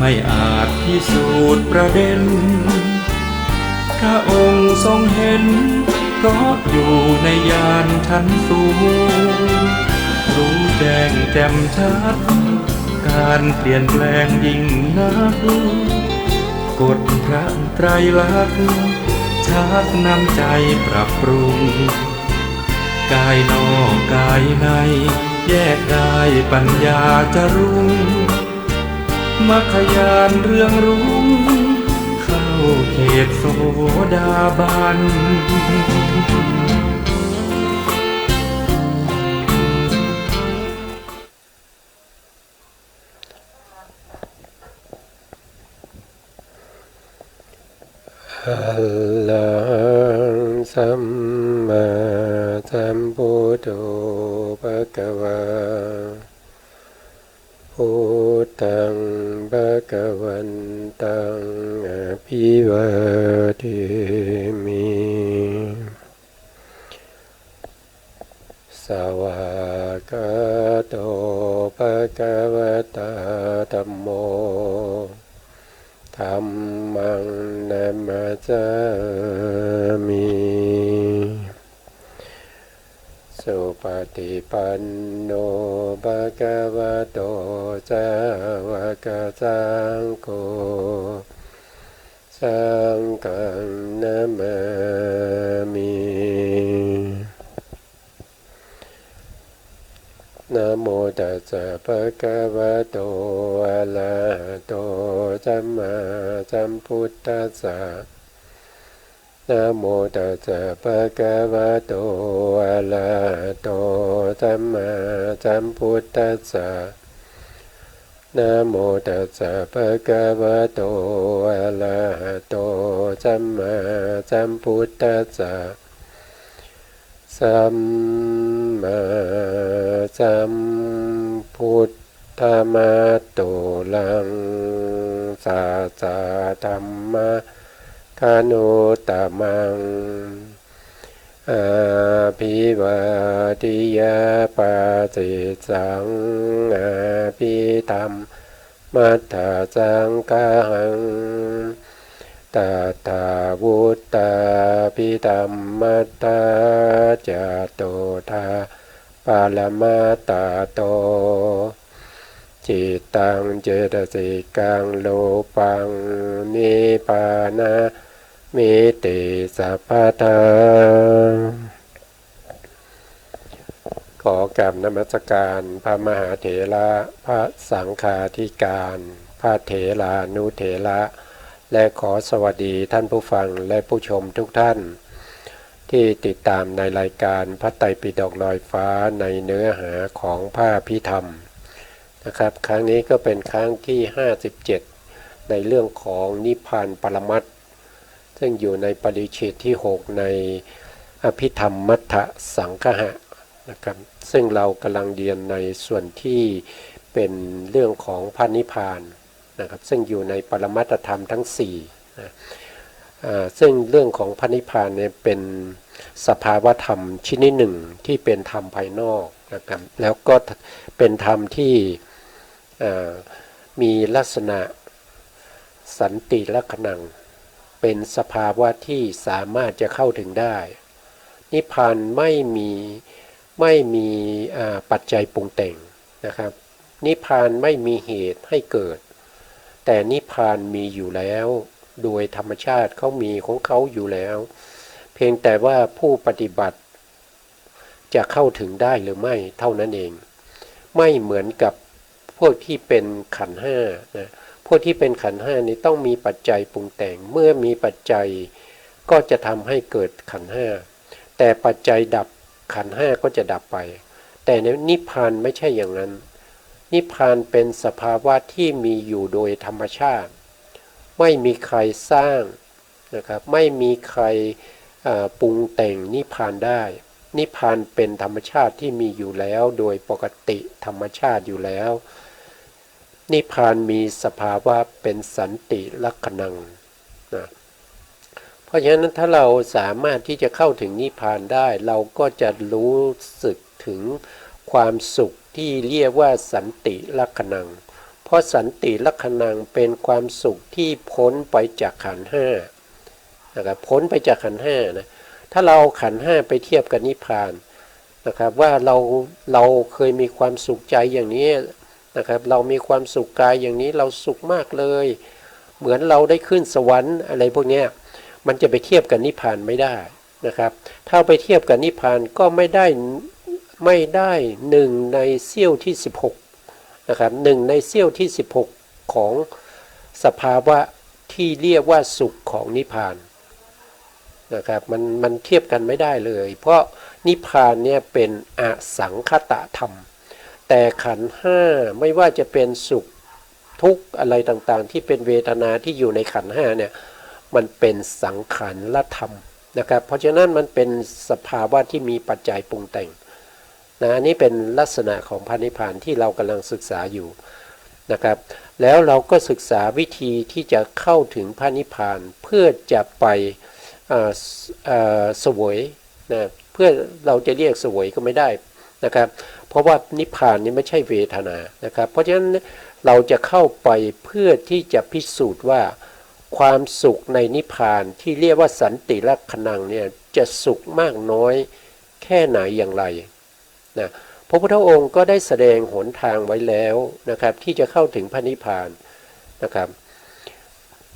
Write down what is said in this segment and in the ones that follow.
ไม่อาจพิสูจน์ประเด็นพระองค์ทรงเห็นเพราะอยู่ในญาณชั้นสูงรู้แจ้งแจ่มชัดการเปลี่ยนแปลงยิ่งนักกฎพระไตรลักษณ์ชักนำใจปรับปรุงกายนอกกายในแยกได้ปัญญาจะรุ่งมรรคญาณเรื่องรุ่งเข้าเขตโสดาบันอะระหังสัมมาสัมพุทโธภะคะวาพุทธังภะคะวันตังอภิวาเทมิสวากขาโตภะคะวะตาธัมโมธัมมังนัมมาจามิสุปฏิปันโนภะคะวะโตสาวกสังโฆสังฆังนะมามินะโมตัสสะภะคะวะโตอะระหะโตสัมมาสัมพุทธัสสะนะโมตัสสะภะคะวะโตอะระหะโตสัมมาสัมพุทธัสสะนะโมตัสสะภะคะวะโตอะระหะโตสัมมาสัมพุทธัสสะสัมมาสัมพุทธะมัตโตลังสัสสะธัมมะคานุตตมังอาภิวาทิยาปาติสังอาภิธรรมมัทธสังฆังตถาวุตตาภิธรรมมัตถจโตทาปารมาตโตจิตตังเจตสิกังโลปังนิพพานะมิติสัพพทาขอกราบนมัสการพระมหาเถระพระสังฆาธิการพระเถรานุเถระและขอสวัสดีท่านผู้ฟังและผู้ชมทุกท่านที่ติดตามในรายการพระไตรปิฎกลอยฟ้าในเนื้อหาของพระอภิธรรมนะครับครั้งนี้ก็เป็นครั้งที่57ในเรื่องของนิพพานปรมัตถ์ซึ่งอยู่ในปริเฉดที่6ในอภิธรรมมัทธสังคหะนะครับซึ่งเรากำลังเรียนในส่วนที่เป็นเรื่องของพระนิพพานนะครับซึ่งอยู่ในปรมัตถธรรมทั้ง4นะซึ่งเรื่องของพระนิพพานเนี่ยเป็นสภาวธรรมชนิดหนึ่งที่เป็นธรรมภายนอกนะครับแล้วก็เป็นธรรมที่มีลักษณะสันติลักขณังเป็นสภาวะที่สามารถจะเข้าถึงได้นิพพานไม่มีปัจจัยปรุงแต่งนะครับนิพพานไม่มีเหตุให้เกิดแต่นิพพานมีอยู่แล้วโดยธรรมชาติเขามีของเขาอยู่แล้วเพียงแต่ว่าผู้ปฏิบัติจะเข้าถึงได้หรือไม่เท่านั้นเองไม่เหมือนกับพวกที่เป็นขันธ์ห้านะพวกที่เป็นขันธ์ห้านี้ต้องมีปัจจัยปรุงแต่งเมื่อมีปัจจัยก็จะทำให้เกิดขันธ์ห้าแต่ปัจจัยดับขันธ์ห้าก็จะดับไปแต่ในนิพพานไม่ใช่อย่างนั้นนิพพานเป็นสภาวะที่มีอยู่โดยธรรมชาติไม่มีใครสร้างนะครับไม่มีใครปรุงแต่งนิพพานได้นิพพานเป็นธรรมชาติที่มีอยู่แล้วโดยปกติธรรมชาติอยู่แล้วนิพพานมีสภาวะเป็นสันติลักขณังนะเพราะฉะนั้นถ้าเราสามารถที่จะเข้าถึงนิพพานได้เราก็จะรู้สึกถึงความสุขที่เรียกว่าสันติลักขณัง เพราะสันติลักขณังเป็นความสุขที่พ้นไปจากขันธ์ห้านะครับพ้นไปจากขันธ์ห้านะถ้าเราขันธ์ห้าไปเทียบกับนิพพานนะครับว่าเราเคยมีความสุขใจอย่างนี้นะครับเรามีความสุขกายอย่างนี้เราสุขมากเลยเหมือนเราได้ขึ้นสวรรค์อะไรพวกนี้มันจะไปเทียบกับนิพพานไม่ได้นะครับถ้าไปเทียบกับนิพพานก็ไม่ได้หนึ่งในเสี้ยวที่16นะครับหนึ่งในเสี้ยวที่16ของสภาวะที่เรียกว่าสุขของนิพพานนะครับมันเทียบกันไม่ได้เลยเพราะนิพพานเนี่ยเป็นอสังคตธรรมแต่ขันธ์ห้าไม่ว่าจะเป็นสุขทุกข์อะไรต่างๆที่เป็นเวทนาที่อยู่ในขันธ์ห้าเนี่ยมันเป็นสังขารละธรรมนะครับเพราะฉะนั้นมันเป็นสภาวะที่มีปัจจัยปรุงแต่งนะอันนี้เป็นลักษณะของพระนิพพานที่เรากำลังศึกษาอยู่นะครับแล้วเราก็ศึกษาวิธีที่จะเข้าถึงพระนิพพานเพื่อจะไปเสวยนะเพื่อเราจะเรียกเสวยก็ไม่ได้นะครับเพราะว่านิพพานนี้ไม่ใช่เวทนานะครับเพราะฉะนั้นเราจะเข้าไปเพื่อที่จะพิสูจน์ว่าความสุขในนิพพานที่เรียกว่าสันติลักขณังเนี่ยจะสุขมากน้อยแค่ไหนอย่างไรนะพระพุทธองค์ก็ได้แสดงหนทางไว้แล้วนะครับที่จะเข้าถึงพระนิพพานนะครับ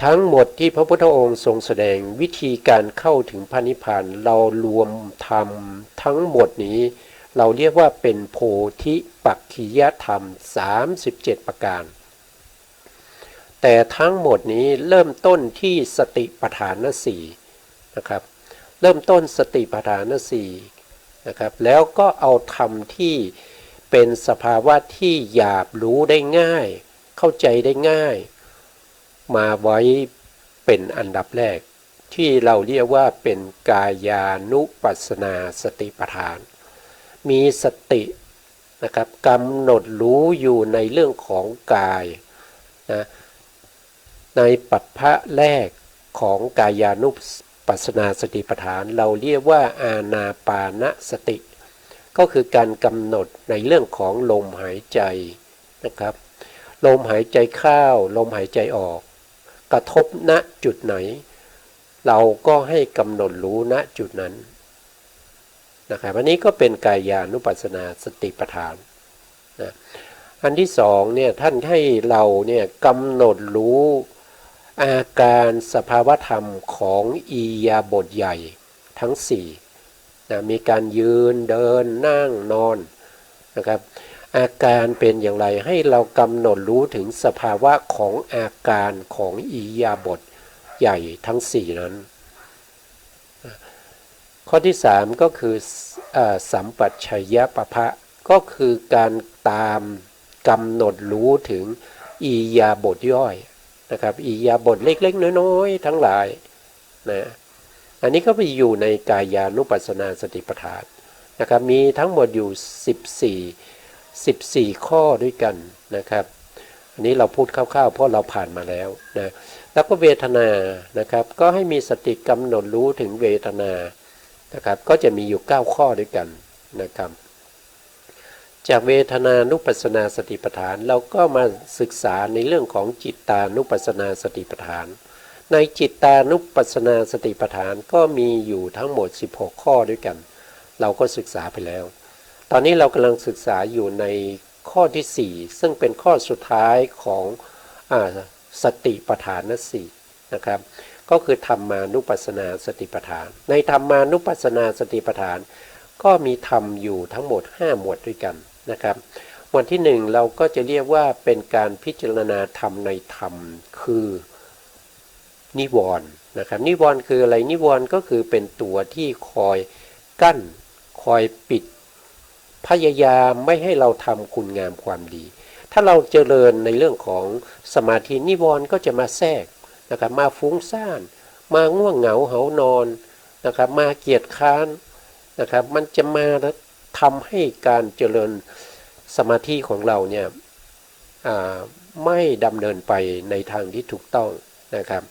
ทั้งหมดที่พระพุทธองค์ทรงแสดงวิธีการเข้าถึงพระนิพพานเรารวมธรรมทั้งหมดนี้เราเรียกว่าเป็นโพธิปักขิยธรรม37ประการแต่ทั้งหมดนี้เริ่มต้นที่สติปัฏฐานสี่นะครับเริ่มต้นสติปัฏฐานสี่นะครับแล้วก็เอาธรรมที่เป็นสภาวะที่หยาบรู้ได้ง่ายเข้าใจได้ง่ายมาไว้เป็นอันดับแรกที่เราเรียกว่าเป็นกายานุปัสสนาสติปัฏฐานมีสตินะครับกำหนดรู้อยู่ในเรื่องของกายนะในปัฏฐะแรกของกายานุปัสสนาสติปัฏฐานเราเรียกว่าอานาปานสติก็คือการกำหนดในเรื่องของลมหายใจนะครับลมหายใจเข้าลมหายใจออกกระทบณจุดไหนเราก็ให้กำหนดรู้ณจุดนั้นนะครับอันนี้ก็เป็นกายานุปัสสนาสติปัฏฐานนะอันที่สองเนี่ยท่านให้เราเนี่ยกำหนดรู้อาการสภาวธรรมของอิริยาบถใหญ่ทั้ง4นะมีการยืนเดินนั่งนอนนะครับอาการเป็นอย่างไรให้เรากำหนดรู้ถึงสภาวะของอาการของอิริยาบถใหญ่ทั้ง4นั้นข้อที่3ก็คือสัมปชัญญะปภะก็คือการตามกำหนดรู้ถึงอิริยาบถย่อยนะครับอิริยาบถเล็กๆน้อยๆทั้งหลายนะอันนี้ก็ไปอยู่ในกายานุปัสสนาสติปัฏฐานนะครับมีทั้งหมดอยู่14ข้อด้วยกันนะครับอันนี้เราพูดคร่าวๆเพราะเราผ่านมาแล้วนะแล้วก็เวทนานะครับก็ให้มีสติกำหนดรู้ถึงเวทนานะครับก็จะมีอยู่9ข้อด้วยกันนะครับจากเวทนานุปัสสนาสติปัฏฐานเราก็มาศึกษาในเรื่องของจิตตานุปัสสนาสติปัฏฐานในจิตตานุปัสสนาสติปัฏฐานก็มีอยู่ทั้งหมด16ข้อด้วยกันเราก็ศึกษาไปแล้วตอนนี้เรากำลังศึกษาอยู่ในข้อที่4ซึ่งเป็นข้อสุดท้ายของสติปัฏฐาน4นะครับก็คือธรรมานุปัสสนาสติปัฏฐานในธรรมานุปัสสนาสติปัฏฐานก็มีธรรมอยู่ทั้งหมด5หมวดด้วยกันนะครับหมวดที่1เราก็จะเรียกว่าเป็นการพิจารณาธรรมในธรรมคือนิวรณ์นะครับนิวรณ์คืออะไรนิวรณ์ก็คือเป็นตัวที่คอยกั้นคอยปิดพยายามไม่ให้เราทำคุณงามความดีถ้าเราเจริญในเรื่องของสมาธินิวรณ์ก็จะมาแทรกนะครับมาฟุ้งซ่านมาง่วงเหงาเหานอนนะครับมาเกียจค้านนะครับมันจะมาทำให้การเจริญสมาธิของเราเนี่ยไม่ดำเนินไปในทางที่ถูกต้องนะครับ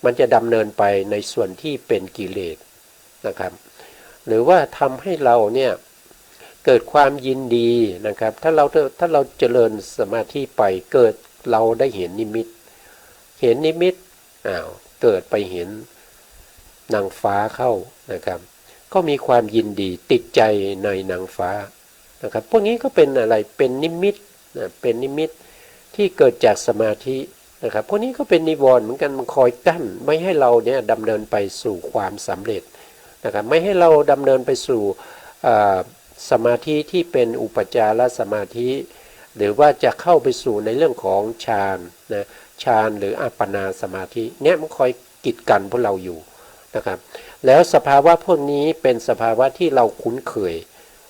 มันจะดำเนินไปในส่วนที่เป็นกิเลสนะครับหรือว่าทำให้เราเนี่ยเกิดความยินดีนะครับถ้าเราเจริญสมาธิไปเกิด เราได้เห็นนิมิตเห็นนิมิตเกิดไปเห็นนางฟ้าเข้านะครับก็มีความยินดีติดใจในนางฟ้านะครับพวกนี้ก็เป็นอะไรเป็นนิมิตนะเป็นนิมิตที่เกิดจากสมาธินะครับพวกนี้ก็เป็นนิวรณ์เหมือนกันมันคอยกั้นไม่ให้เราเนี่ยดำเนินไปสู่ความสำเร็จนะครับไม่ให้เราดำเนินไปสู่สมาธิที่เป็นอุปจารสมาธิหรือว่าจะเข้าไปสู่ในเรื่องของฌานนะฌานหรืออัปปนาสมาธิเนี่ยมันคอยกีดกันพวกเราอยู่นะครับแล้วสภาวะพวกนี้เป็นสภาวะที่เราคุ้นเคย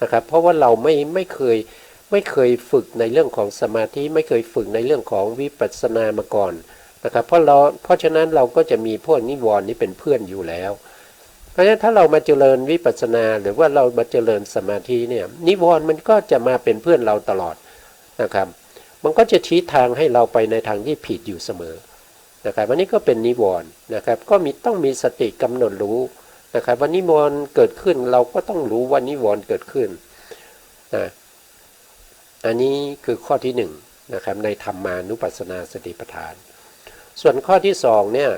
นะครับเพราะว่าเราไม่เคยฝึกในเรื่องของสมาธิไม่เคยฝึกในเรื่องของวิปัสสนามาก่อนนะครับเพราะฉะนั้นเราก็จะมีพวกนิวรณ์นี้เป็นเพื่อนอยู่แล้วเพราะฉะนั้นถ้าเรามาเจริญวิปัสสนาหรือว่าเรามาเจริญสมาธิเนี่ยนิวรณ์มันก็จะมาเป็นเพื่อนเราตลอดนะครับมันก็จะชี้ทางให้เราไปในทางที่ผิดอยู่เสมอนะครับอันนี้ก็เป็นนิวรณ์นะครับก็ต้องมีสติกำหนดรู้นะครับว่านิวรณ์เกิดขึ้นเราก็ต้องรู้ว่านิวรณ์เกิดขึ้นนะอันนี้คือข้อที่นะครับในธรรมานุปัสสนาสติปัฏฐานส่วนข้อที่2เนี่ย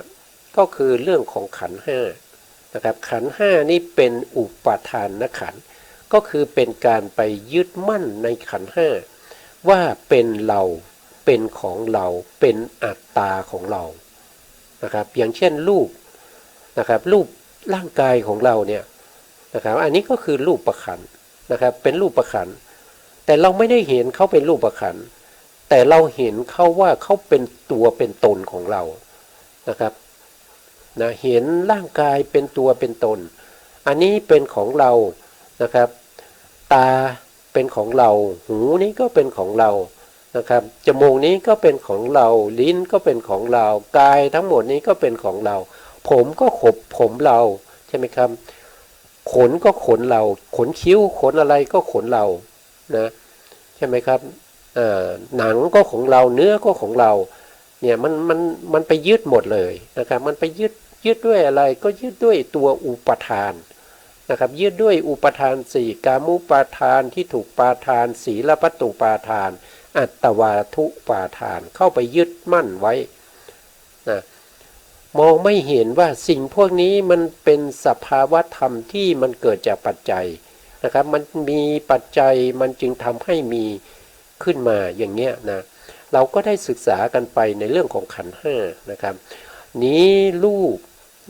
ก็คือเรื่องของขันธ์ห้านะครับขันธ์ห้านี่เป็นอุปาทานขันธ์ก็คือเป็นการไปยึดมั่นในขันธ์ห้าว่าเป็นเราเป็นของเราเป็นอัตตาของเรานะครับอย่างเช่นรูปนะครับรูปร่างกายของเราเนี่ยนะครับอันนี้ก็คือรูปประขันธ์นะครับเป็นรูปประขันธ์แต่เราไม่ได้เห็นเขาเป็นรูปขันธ์แต่เราเห็นเขาว่าเขาเป็นตัวเป็นตนของเรานะครับนะเห็นร่างกายเป็นตัวเป็นตนอันนี้เป็นของเรานะครับตาเป็นของเราหูนี้ก็เป็นของเรานะครับจมูกนี้ก็เป็นของเราลิ้นก็เป็นของเรากายทั้งหมดนี้ก็เป็นของเราผมก็ผมเราใช่ไหมครับขนก็ขนเราขนคิ้วขนอะไรก็ขนเรานะใช่ไหมครับหนังก็ของเราเนื้อก็ของเราเนี่ยมันไปยึดหมดเลยนะครับมันไปยึดด้วยอะไรก็ยึดด้วยตัวอุปทานนะครับยึดด้วยอุปทาน4กามุปาทานที่ถูกปาทานศีลปัตตุปาทานอัตตวาทุปาทานเข้าไปยึดมั่นไว้นะมองไม่เห็นว่าสิ่งพวกนี้มันเป็นสภาวะธรรมที่มันเกิดจากปัจจัยนะครับมันมีปัจจัยมันจึงทำให้มีขึ้นมาอย่างเงี้ยนะเราก็ได้ศึกษากันไปในเรื่องของขันธ์ห้านะครับนี้รูป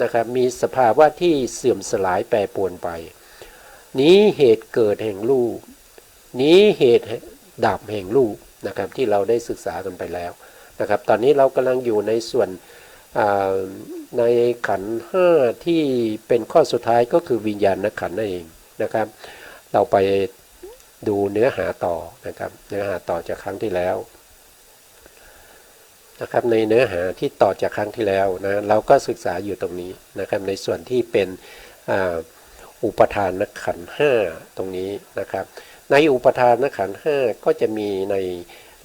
นะครับมีสภาวะที่เสื่อมสลายแปรปรวนไปนี้เหตุเกิดแห่งรูปนี้เหตุดับแห่งรูปนะครับที่เราได้ศึกษากันไปแล้วนะครับตอนนี้เรากำลังอยู่ในส่วนในขันธ์ห้าที่เป็นข้อสุดท้ายก็คือวิญญาณขันธ์นั่นเองนะครับเราไปดูเนื้อหาต่อนะครับเนื้อหาต่อจากครั้งที่แล้วนะครับในเนื้อหาที่ต่อจากครั้งที่แล้วนะเราก็ศึกษาอยู่ตรงนี้นะครับในส่วนที่เป็นอุปทานขันธ์ห้าตรงนี้นะครับในอุปทานขันธ์ห้าก็จะมีใน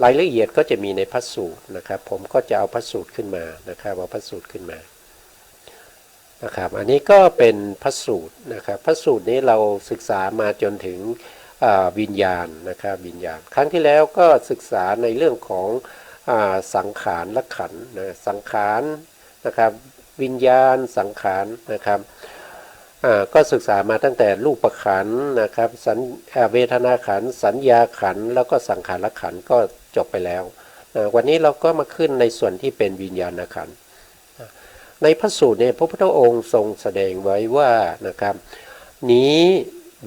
รายละเอียดก็จะมีในพระสูตรนะครับผมก็จะเอาพระสูตรขึ้นมานะครับเอาพระสูตรขึ้นมานะครับอันนี้ก็เป็นพระสูตรนะครับพระสูตรนี้เราศึกษามาจนถึงวิญญาณนะครับวิญญาณครั้งที่แล้วก็ศึกษาในเรื่องของสังขารและขันธ์นะสังขารนะครับวิญญาณสังขารนะครับก็ศึกษามาตั้งแต่รูปขันธ์นะครับเวทนาขันธ์สัญญาขันธ์แล้วก็สังขารขันธ์ก็จบไปแล้ววันนี้เราก็มาขึ้นในส่วนที่เป็นวิญญาณขันธ์ในพระสูตรเนี่ยพระพุทธองค์ทรงแสดงไว้ว่านะครับนี้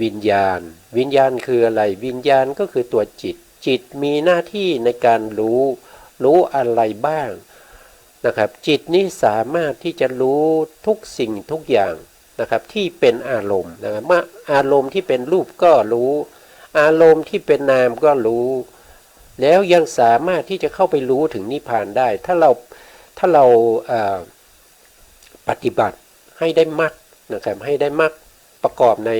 วิญญาณคืออะไรวิญญาณก็คือตัวจิตมีหน้าที่ในการรู้อะไรบ้างนะครับจิตนี้สามารถที่จะรู้ทุกสิ่งทุกอย่างนะครับที่เป็นอารมณ์นะครับเมื่ออารมณ์ที่เป็นรูปก็รู้อารมณ์ที่เป็นนามก็รู้แล้วยังสามารถที่จะเข้าไปรู้ถึงนิพพานได้ถ้าเราปฏิบัติให้ได้มรรคนะครับให้ได้มรรคประกอบใน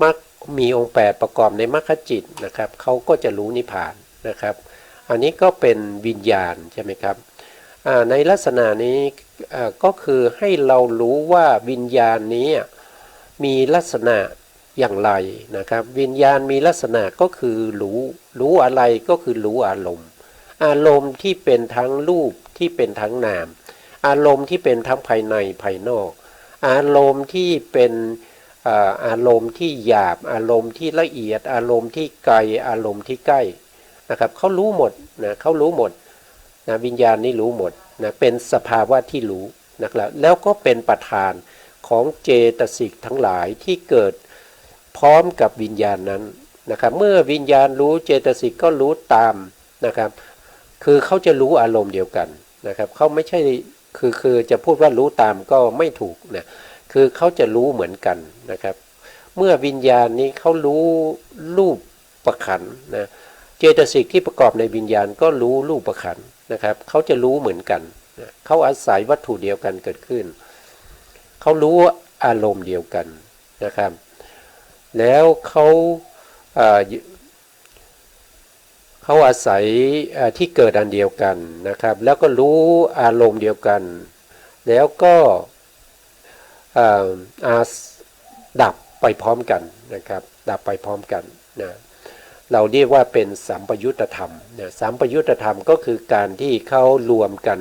มรรคมีองค์8ประกอบในมรรคจิตนะครับเขาก็จะรู้นิพพานนะครับอันนี้ก็เป็นวิญญาณใช่ไหมครับในลักษณะนี้ก็คือให้เรารู้ว่าวิญญาณนี้มีลักษณะอย่างไรนะครับวิญญาณมีลักษณะก็คือรู้อะไรก็คือรู้อารมณ์ อารมณ์ที่เป็นทั้งรูปที่เป็นทั้งนามอารมณ์ที่เป็นทั้งภายในภายนอกอารมณ์ที่เป็นอารมณ์ที่หยาบอารมณ์ที่ละเอียดอารมณ์ที่ไกลอารมณ์ที่ใกล้นะครับเขารู้หมดนะเขารู้หมดนะวิญญาณนี่รู้หมดนะเป็นสภาวะที่รู้นะครับแล้วก็เป็นประธานของเจตสิกทั้งหลายที่เกิดพร้อมกับวิญญาณนั้นนะครับเมื่อวิญญาณรู้เจตสิกก็รู้ตามนะครับคือเขาจะรู้อารมณ์เดียวกันนะครับเขาไม่ใช่คือจะพูดว่ารู้ตามก็ไม่ถูกนะคือเขาจะรู้เหมือนกันนะครับเมื่อวิญญาณนี้เขารู้รูปประขันนะเจตสิกที่ประกอบในวิญญาณก็รู้รูปประขันนะครับเขาจะรู้เหมือนกันนะเขาอาศัยวัตถุเดียวกันเกิดขึ้นเขารู้อารมณ์เดียวกันนะครับแล้วเขาอาศัยที่เกิดอันเดียวกันนะครับแล้วก็รู้อารมณ์เดียวกันแล้วก็ดับไปพร้อมกันนะครับดับไปพร้อมกันนะเราเรียกว่าเป็นสัมปยุตตธรรมนะสัมปยุตตธรรมก็คือการที่เขารวมกั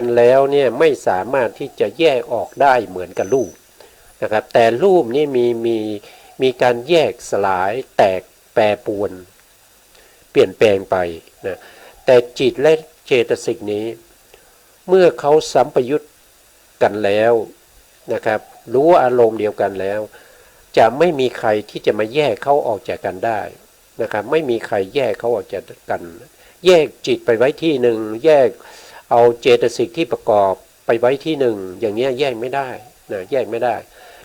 นแล้วเนี่ยไม่สามารถที่จะแยกออกได้เหมือนกับรูปนะครับแต่รูปนี่มีการแยกสลายแตกแปรปรวนเปลี่ยนแปลงไปนะแต่จิตและเจตสิกนี้เมื่อเขาสัมปยุตกันแล้วนะครับรู้อารมณ์เดียวกันแล้วจะไม่มีใครที่จะมาแยกเขาออกจากกันได้นะครับไม่มีใครแยกเขาออกจากกันแยกจิตไปไว้ที่หนึ่งแยกเอาเจตสิกที่ประกอบไปไว้ที่หนึ่งอย่างนี้แยกไม่ได้นะแยกไม่ได้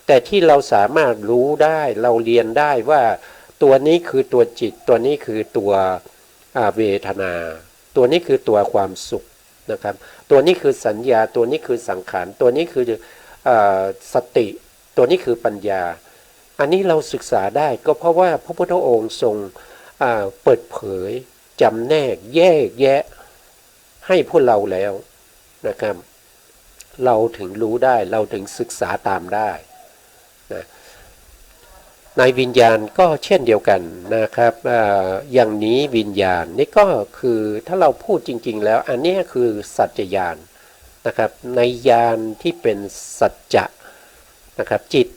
แต่ที่เราสามารถรู้ได้เราเรียนได้ว่าตัวนี้คือตัวจิตตัวนี้คือตัวเวทนาตัวนี้คือตัวความสุขนะครับตัวนี้คือสัญญาตัวนี้คือสังขารตัวนี้คือสติตัวนี้คือปัญญาอันนี้เราศึกษาได้ก็เพราะว่าพระพุทธองค์ทรงเปิดเผยจำแนกแยกแยะให้พวกเราแล้วนะครับเราถึงรู้ได้เราถึงศึกษาตามได้นะในวิญญาณก็เช่นเดียวกันนะครับอย่างนี้วิญญาณนี่ก็คือถ้าเราพูดจริงๆแล้วอันนี้คือสัจจญาณนะครับในญาณที่เป็นสัจจะนะครับจิต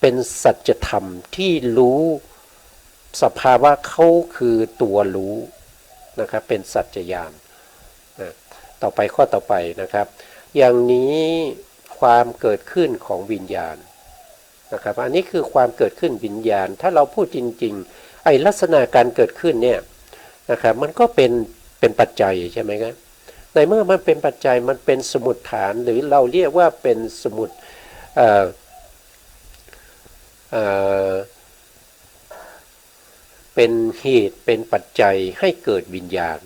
เป็นสัจธรรมที่รู้สภาวะเขาคือตัวรู้นะครับเป็นสัจจญาณนะต่อไปข้อต่อไปนะครับอย่างนี้ความเกิดขึ้นของวิญญาณนะครับอันนี้คือความเกิดขึ้นวิญญาณถ้าเราพูดจริงๆไอ้ลักษณะการเกิดขึ้นเนี่ยนะครับมันก็เป็นปัจจัยใช่ไหมครับในเมื่อมันเป็นปัจจัยมันเป็นสมุฏฐานหรือเราเรียกว่าเป็นสมุฏเป็นเหตุเป็นปัจจัยให้เกิดวิญญาณ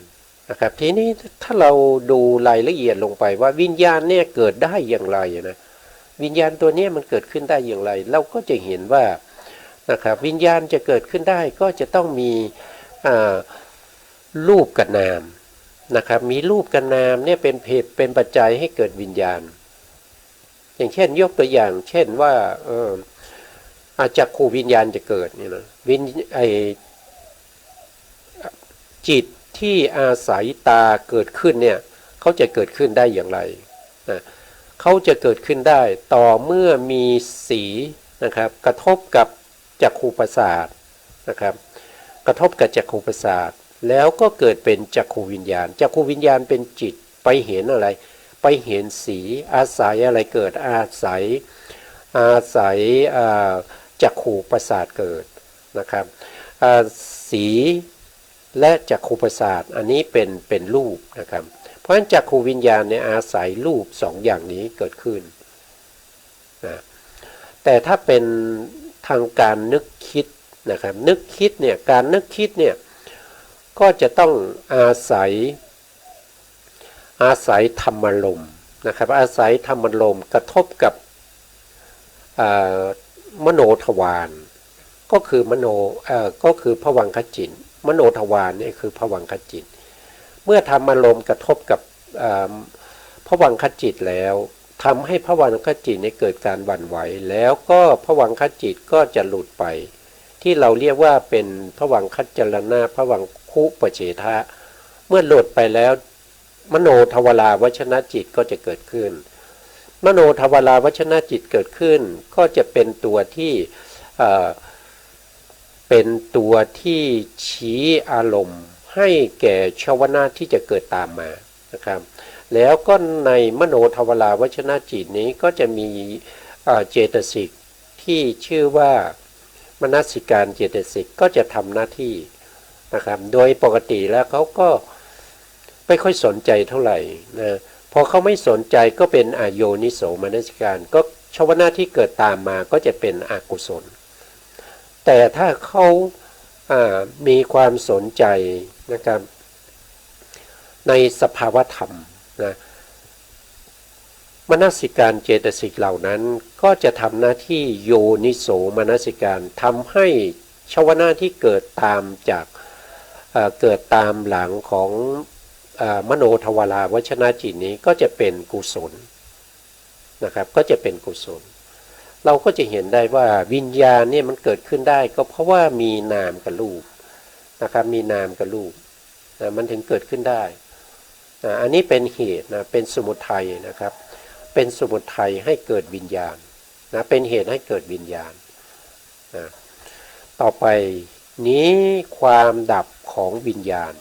นะครับทีนี้ถ้าเราดูรายละเอียดลงไปว่าวิญญาณเนี่ยเกิดได้อย่างไรนะวิญญาณตัวนี้มันเกิดขึ้นได้อย่างไรเราก็จะเห็นว่านะครับวิญญาณจะเกิดขึ้นได้ก็จะต้องมีรูปกับนามนะครับมีรูปกับนามเนี่ยเป็นเหตุเป็นปัจจัยให้เกิดวิญญาณอย่างเช่นยกตัวอย่างเช่นว่าจักขูวิญญาณจะเกิดนี่นะจิตที่อาศัยตาเกิดขึ้นเนี่ยเขาจะเกิดขึ้นได้อย่างไรนะเขาจะเกิดขึ้นได้ต่อเมื่อมีสีนะครับกระทบกับจักขูประสาทนะครับกระทบกับจักขูประสาทแล้วก็เกิดเป็นจักขูวิญญาณจักขูวิญญาณเป็นจิตไปเห็นอะไรไปเห็นสีอาศัยอะไรเกิดอาศัยจักขูประสาทเกิดนะครับสีและจักขูประสาทอันนี้เป็นรูปนะครับเพราะฉะนั้นจักขูวิญญาณเนี่ยอาศัยรูปสองอย่างนี้เกิดขึ้นนะแต่ถ้าเป็นทางการนึกคิดนะครับนึกคิดเนี่ยการนึกคิดเนี่ยก็จะต้องอาศัยธรรมารมณ์นะครับอาศัยธรรมารมณ์กระทบกับมโนทวารก็คือก็คือภวังคจิตมโนทวารนี่คือภวังคจิตเมื่อธรรมารมณ์กระทบกับภวังคจิตแล้วทำให้ภวังคจิตเกิดการหวั่นไหวแล้วก็ภวังคจิตก็จะหลุดไปที่เราเรียกว่าเป็นภวังคจรณะภวังคุปเฉทะ เมื่อหลุดไปแล้วมโนทวาราวชนะจิตก็จะเกิดขึ้นมโนทวาราวชนะจิตเกิดขึ้นก็จะเป็นตัวที่เป็นตัวที่ชี้อารมณ์ให้แก่ชวนาที่จะเกิดตามมานะครับแล้วก็ในมโนทวาราวชนะจิตนี้ก็จะมีเจตสิกที่ชื่อว่ามนสิการเจตสิกก็จะทำหน้าที่นะครับโดยปกติแล้วเขาก็ไม่ค่อยสนใจเท่าไหร่นะพอเขาไม่สนใจก็เป็นอโยนิโสมนสิการก็ชวนาที่เกิดตามมาก็จะเป็นอกุศลแต่ถ้าเขามีความสนใจนะครับในสภาวธรรมนะมนสิการเจตสิกเหล่านั้นก็จะทำหน้าที่โยนิโสมนสิการทำให้ชวนาที่เกิดตามจากเกิดตามหลังของมโนทวาราวชนะจิตนี้ก็จะเป็นกุศลนะครับก็จะเป็นกุศลเราก็จะเห็นได้ว่าวิญญาณเนี่ยมันเกิดขึ้นได้ก็เพราะว่ามีนามกับรูปนะครับมีนามกับรูปนะมันถึงเกิดขึ้นได้อันนี้เป็นเหตุนะเป็นสมุทัยนะครับเป็นสมุทัยให้เกิดวิญญาณนะเป็นเหตุให้เกิดวิญญาณนะต่อไปนี้ความดับของวิญญาณ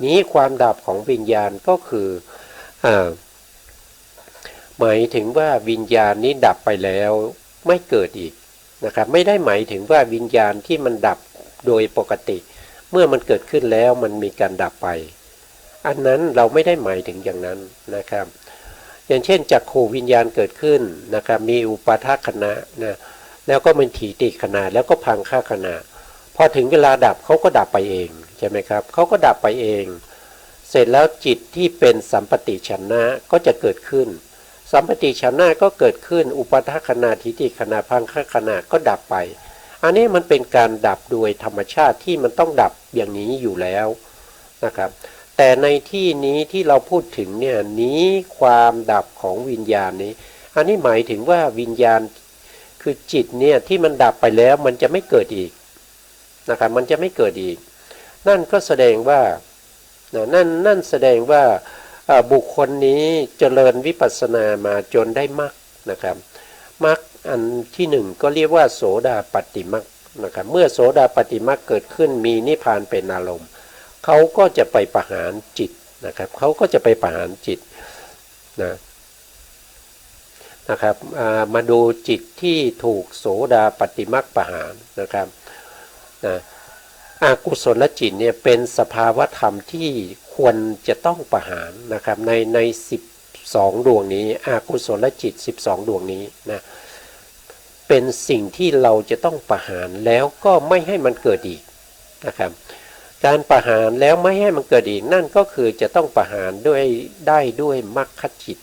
นี้ความดับของวิญญาณก็คือหมายถึงว่าวิญญาณนี้ดับไปแล้วไม่เกิดอีกนะครับไม่ได้หมายถึงว่าวิญญาณที่มันดับโดยปกติเมื่อมันเกิดขึ้นแล้วมันมีการดับไปอันนั้นเราไม่ได้หมายถึงอย่างนั้นนะครับอย่างเช่นจักขูวิญญาณเกิดขึ้นนะครับมีอุปาทขณะนะแล้วก็มันถีติขณะแล้วก็พังฆขณะพอถึงเวลาดับเขาก็ดับไปเองใช่ไหมครับเขาก็ดับไปเองเสร็จแล้วจิตที่เป็นสัมปติฉันนะก็จะเกิดขึ้นสัมปติฉันนะก็เกิดขึ้นอุปาทขณะถีติขณะพังฆขณะก็ดับไปอันนี้มันเป็นการดับโดยธรรมชาติที่มันต้องดับอย่างนี้อยู่แล้วนะครับแต่ในที่นี้ที่เราพูดถึงเนี่ยนี้ความดับของวิญญาณนี้อันนี้หมายถึงว่าวิญญาณคือจิตเนี่ยที่มันดับไปแล้วมันจะไม่เกิดอีกนะครับมันจะไม่เกิดอีกนั่นก็แสดงว่านั่นแสดงว่าบุคคลนี้เจริญวิปัสสนามาจนได้มรรคนะครับมรรคอันที่หนึ่งก็เรียกว่าโสดาปัตติมรรคนะครับเมื่อโสดาปัตติมรรคเกิดขึ้นมีนิพพานเป็นอารมณ์เขาก็จะไปประหารจิตนะครับเขาก็จะไปประหารจิตนะครับมาดูจิตที่ถูกโสดาปัตติมรรคประหารนะครับอกุศลจิตเนี่ยเป็นสภาวธรรมที่ควรจะต้องประหารนะครับใน12ดวงนี้อกุศลจิต12ดวงนี้นะเป็นสิ่งที่เราจะต้องประหารแล้วก็ไม่ให้มันเกิดอีกนะครับการประหารแล้วไม่ให้มันเกิดอีกนั่นก็คือจะต้องประหารด้วยมรรคจิต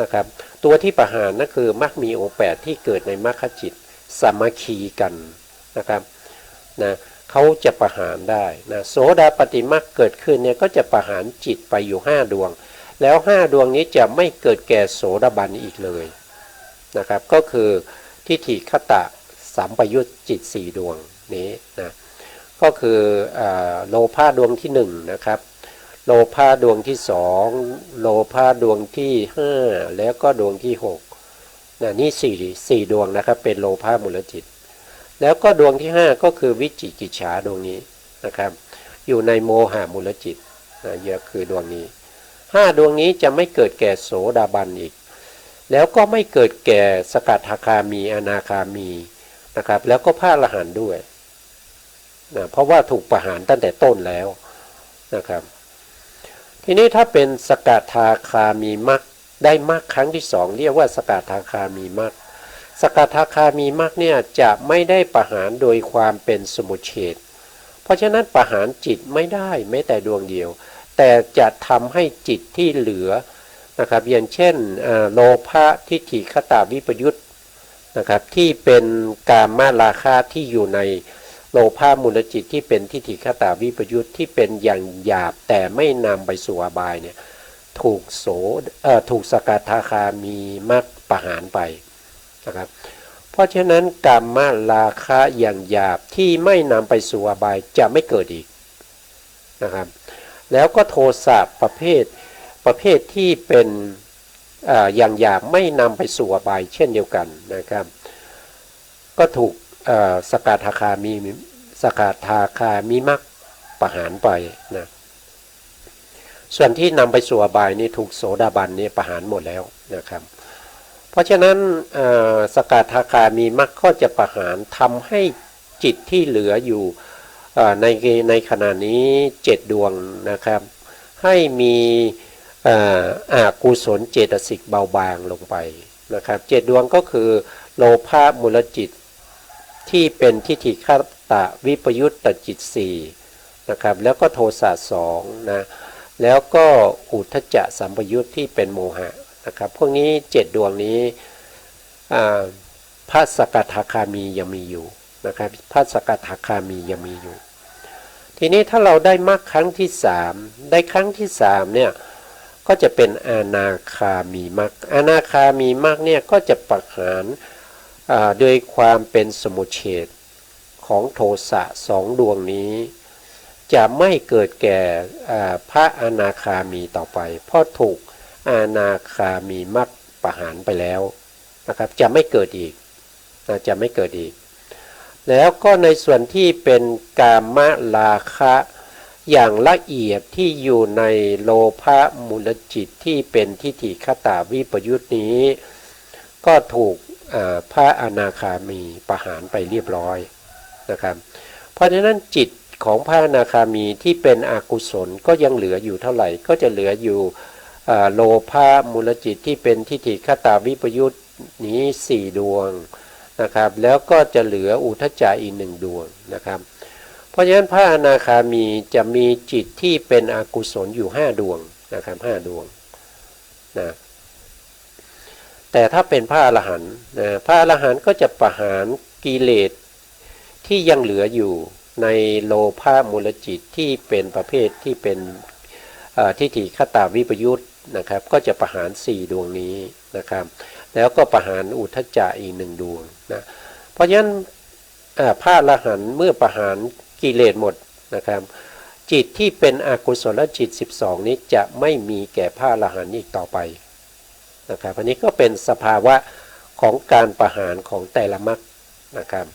นะครับตัวที่ประหารนั่นคือมรรคมีองค์8ที่เกิดในมรรคจิตสามัคคีกันนะครับเขาจะประหารได้นะโสดาปัตติมรรคเกิดขึ้นเนี่ยก็จะประหารจิตไปอยู่5ดวงแล้ว5ดวงนี้จะไม่เกิดแก่โสดาบันอีกเลยนะครับก็คือทิฏฐิคตะสัมปยุตจิต4ดวงนี้นะก็คือโลภะดวงที่1นะครับโลภะดวงที่2โลภะดวงที่5แล้วก็ดวงที่6นี่4ดวงนะครับเป็นโลภะมูลจิตแล้วก็ดวงที่5ก็คือวิจิกิจฉาดวงนี้นะครับอยู่ในโมหะมูลจิตเยอะคือดวงนี้5ดวงนี้จะไม่เกิดแก่โสดาบันอีกแล้วก็ไม่เกิดแก่สกทาคามีอนาคามีนะครับแล้วก็พระอรหันต์ด้วยเพราะว่าถูกประหารตั้งแต่ต้นแล้วนะครับทีนี้ถ้าเป็นสกทาคามีมรรคได้มรรคครั้งที่2เรียกว่าสกทาคามีมรรคสกทาคามีมรรคเนี่ยจะไม่ได้ประหารโดยความเป็นสมุจเฉทเพราะฉะนั้นประหารจิตไม่ได้แม้แต่ดวงเดียวแต่จะทำให้จิตที่เหลือนะครับอย่างเช่นโลภะทิฏฐิคตาวิปยุตนะครับที่เป็นกามราคะที่อยู่ในโลภะมูลจิตที่เป็นทิฏฐิคตาวิปยุตที่เป็นอย่างหยาบแต่ไม่นำไปสู่อบายเนี่ยถูกสกทาคามีมรรคประหารไปนะครับเพราะฉะนั้นกามราคะอย่างหยาบที่ไม่นำไปสู่อบายจะไม่เกิดอีกนะครับ แล้วก็โทสะประเภทที่เป็นอย่างหยาบไม่นำไปสู่อบายเช่นเดียวกันนะครับก็ถูกสกทาคามีมรรคประหารไปนะส่วนที่นำไปสู่อบายนี่ถูกโสดาบันนี่ประหารหมดแล้วนะครับเพราะฉะนั้นสกทาคามีมรรคก็จะประหารทำให้จิตที่เหลืออยู่ในขณะนี้7ดวงนะครับให้มีอกุศลเจตสิกเบาบางลงไปนะครับ7ดวงก็คือโลภะมูลจิตที่เป็นทิฏฐิคตวิปยุตตจิต4นะครับแล้วก็โทสะ2นะแล้วก็อุทธัจจะสัมปยุตที่เป็นโมหะนะครับพวกนี้7ดวงนี้พระสกทาคามียังมีอยู่นะครับพระสกทาคามียังมีอยู่ทีนี้ถ้าเราได้มรรคครั้งที่3ได้ครั้งที่3เนี่ยก็จะเป็นอนาคามีมรรคอนาคามีมรรคเนี่ยก็จะประหารโดยความเป็นสมุเฉทของโทสะ2ดวงนี้จะไม่เกิดแก่พระอนาคามีต่อไปเพราะถูกอนาคามีมรรคประหารไปแล้วนะครับจะไม่เกิดอีกจะไม่เกิดอีกแล้วก็ในส่วนที่เป็นกามราคะอย่างละเอียดที่อยู่ในโลภะมูลจิตที่เป็นทิฏฐิคตวิปยุตนี้ก็ถูกพระอนาคามีประหารไปเรียบร้อยนะครับเพราะฉะนั้นจิตของพระอนาคามีที่เป็นอกุศลก็ยังเหลืออยู่เท่าไหร่ก็จะเหลืออยู่โลภะมูลจิตที่เป็นทิฏฐิคตวิปยุตนี้4ดวงนะครับแล้วก็จะเหลืออุทธัจจะอีก1ดวงนะครับเพราะฉะนั้นพระอนาคามีจะมีจิตที่เป็นอกุศลอยู่5ดวงนะครับ5ดวงนะแต่ถ้าเป็นพระอรหันต์พระอรหันต์ก็จะประหารกิเลสที่ยังเหลืออยู่ในโลภะมูลจิตที่เป็นประเภทที่เป็นทิฏฐิคตวิปยุตนะครับก็จะประหาร4ดวงนี้นะครับแล้วก็ประหารอุทธัจจะอีก1ดวงนะเพราะฉะนั้นพระอรหันต์เมื่อประหารกิเลสหมดนะครับจิตที่เป็นอกุศลจิต12นี้จะไม่มีแก่พระอรหันต์อีกต่อไปนะครับอันนี้ก็เป็นสภาวะของการประหารของแต่ละมรรคนะครับ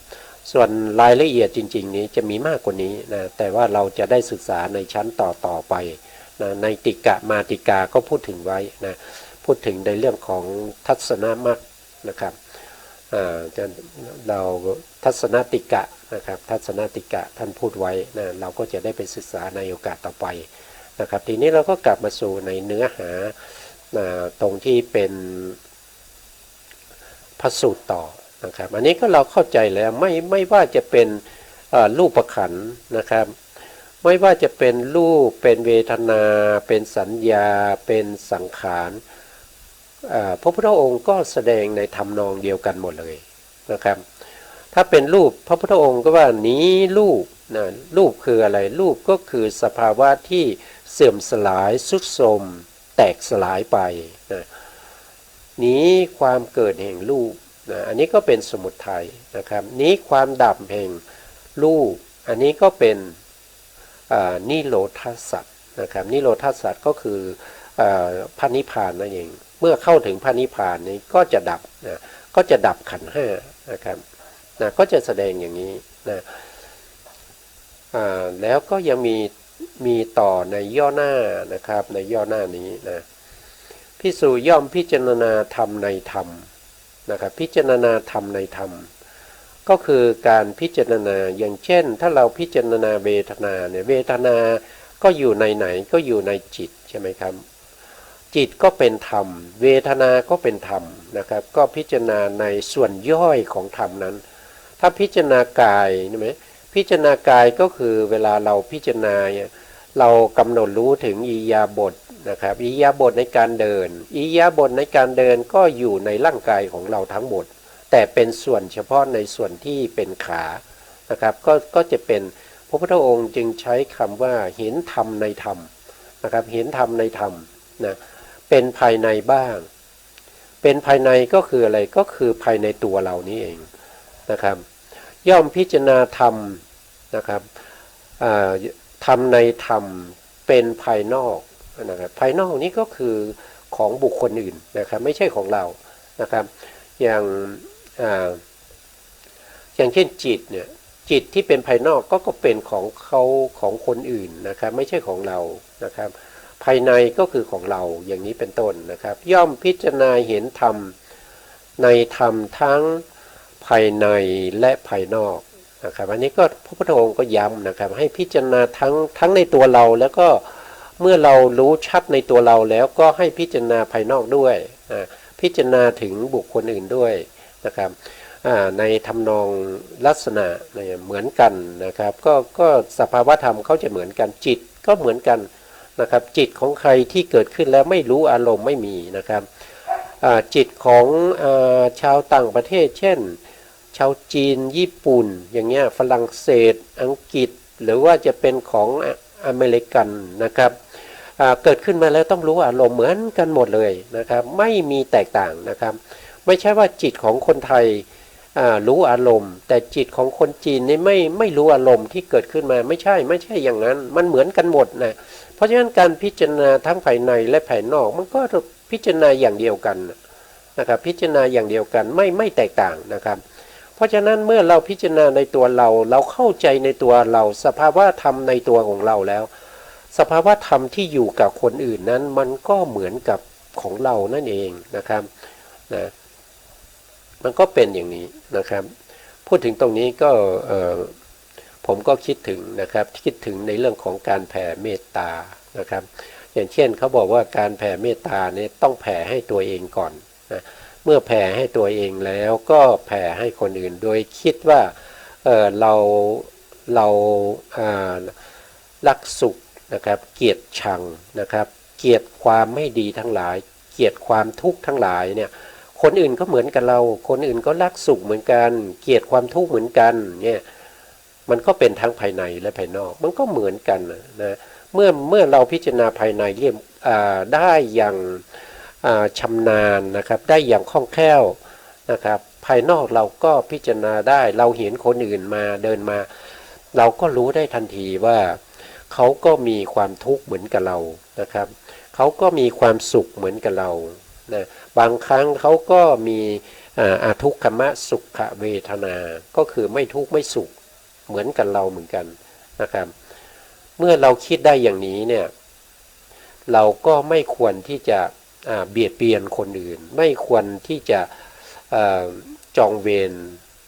ส่วนรายละเอียดจริงๆนี้จะมีมากกว่านี้นะแต่ว่าเราจะได้ศึกษาในชั้นต่อไปนะในติกะมาติกาก็พูดถึงไว้นะพูดถึงในเรื่องของทัศนมรรคนะครับเราทัศนติกะนะครับทัศนติกะท่านพูดไว้นะเราก็จะได้ไปศึกษาในโอกาสต่อไปนะครับทีนี้เราก็กลับมาสู่ในเนื้อหาตรงที่เป็นพระสูตรต่อนะครับอันนี้ก็เราเข้าใจแล้วไม่ว่าจะเป็นรูปขันธ์นะครับไม่ว่าจะเป็นรูปเป็นเวทนาเป็นสัญญาเป็นสังขารพระพุทธองค์ก็แสดงในทำนองเดียวกันหมดเลยนะครับถ้าเป็นรูปพระพุทธองค์ก็ว่านี้รูปนะรูปคืออะไรรูปก็คือสภาวะที่เสื่อมสลายทรุดโทรมแตกสลายไปนะนี้ความเกิดแห่งรูปนะอันนี้ก็เป็นสมุทัยนะครับนี้ความดับแห่งรูปอันนี้ก็เป็นนิโรธาสัตว์นะครับนิโรธาสัตว์ก็คือพระนิพพานนั่นเองเมื่อเข้าถึงพระนิพพานนี้ก็จะดับนะก็จะดับขันธ์5นะครับนะก็จะแสดงอย่างนี้นะแล้วก็ยังมีต่อในย่อหน้านะครับในย่อหน้านี้นะภิกษุย่อมพิจารณาธรรมในธรรมนะครับพิจารณาธรรมในธรรมก็คือการพิจารณาอย่างเช่นถ้าเราพิจารณาเวทนาเนี่ยเวทนาก็อยู่ในไหนก็อยู่ในจิตใช่ไหมครับจิตก็เป็นธรรมเวทนาก็เป็นธรรมนะครับก็พิจารณาในส่วนย่อยของธรรมนั้นถ้าพิจารณากายใช่ไหมพิจารณากายก็คือเวลาเราพิจารณาเรากำหนดรู้ถึงอิริยาบถนะครับอิริยาบถในการเดินอิริยาบถในการเดินก็อยู่ในร่างกายของเราทั้งหมดแต่เป็นส่วนเฉพาะในส่วนที่เป็นขานะครับก็จะเป็นพระพุทธองค์จึงใช้คำว่าเห็นธรรมในธรรมนะครับเห็นธรรมในธรรมนะเป็นภายในบ้างเป็นภายในก็คืออะไรก็คือภายในตัวเรานี้เองนะครับย่อมพิจารณาธรรมนะครับธรรมในธรรม เป็นภายนอกนะครับภายนอกนี้ก็คือของบุคคลอื่นนะครับไม่ใช่ของเรานะครับอย่างอย่างเช่นจิตเนี่ยจิตที่เป็นภายนอกก็เป็นของเขาของคนอื่นนะครับไม่ใช่ของเรานะครับภายในก็คือของเราอย่างนี้เป็นต้นนะครับย่อมพิจารณาเห็นธรรมในธรรมทั้งภายในและภายนอกนะครับอันนี้ก็พระพุทธองค์ก็ย้ำนะครับให้พิจารณาทั้งในตัวเราแล้วก็เมื่อเรารู้ชัดในตัวเราแล้วก็ให้พิจารณาภายนอกด้วยพิจารณาถึงบุคคลอื่นด้วยนะครับในทำนองลักษณะเหมือนกันนะครับก็สภาวธรรมเขาจะเหมือนกันจิตก็เหมือนกันนะครับจิตของใครที่เกิดขึ้นแล้วไม่รู้อารมณ์ไม่มีนะครับจิตของชาวต่างประเทศเช่นชาวจีนญี่ปุ่นอย่างเงี้ยฝรั่งเศสอังกฤษหรือว่าจะเป็นของอเมริกันนะครับเกิดขึ้นมาแล้วต้องรู้อารมณ์เหมือนกันหมดเลยนะครับไม่มีแตกต่างนะครับไม่ใช่ว่าจิตของคนไทยรู้อารมณ์แต่จิตของคนจีนนี่ไม่รู้อารมณ์ที่เกิดขึ้นมาไม่ใช่อย่างนั้นมันเหมือนกันหมดนะเพราะฉะนั้นการพิจารณาทั้งภายในและภายนอกมันก็พิจารณาอย่างเดียวกันนะครับพิจารณาอย่างเดียวกันไม่แตกต่างนะครับเพราะฉะนั้นเมื่อเราพิจารณาในตัวเราเข้าใจในตัวเราสภาวะธรรมในตัวของเราแล้วสภาวะธรรมที่อยู่กับคนอื่นนั้นมันก็เหมือนกับของเรานั่นเองนะครับนะมันก็เป็นอย่างนี้นะครับพูดถึงตรงนี้ก็ผมก็คิดถึงนะครับคิดถึงในเรื่องของการแผ่เมตตานะครับอย่างเช่นเขาบอกว่าการแผ่เมตตาเนี่ยต้องแผ่ให้ตัวเองก่อนนะเมื่อแผ่ให้ตัวเองแล้วก็แผ่ให้คนอื่นโดยคิดว่าเรารักสุขนะครับเกลียดชังนะครับเกลียดความไม่ดีทั้งหลายเกลียดความทุกข์ทั้งหลายเนี่ยคนอื่นก็เหมือนกับเราคนอื่นก็รักสุขเหมือนกันเกลียดความทุกข์เหมือนกันเนี่ยมันก็เป็นทั้งภายในและภายนอกมันก็เหมือนกันนะเมื่อเราพิจารณาภายในเรียบได้อย่างชำนาญนะครับได้อย่างคล่องแคล่วนะครับภายนอกเราก็พิจารณาได้เราเห็นคนอื่นมาเดินมาเราก็รู้ได้ทันทีว่าเขาก็มีความทุกข์เหมือนกับเรานะครับเขาก็มีความสุขเหมือนกับเรานะบางครั้งเขาก็มีทุกขมสุขเวทนาก็คือไม่ทุกข์ไม่สุขเหมือนกันเราเหมือนกันนะครับเมื่อเราคิดได้อย่างนี้เนี่ยเราก็ไม่ควรที่จะเบียดเบียนคนอื่นไม่ควรที่จะจองเวร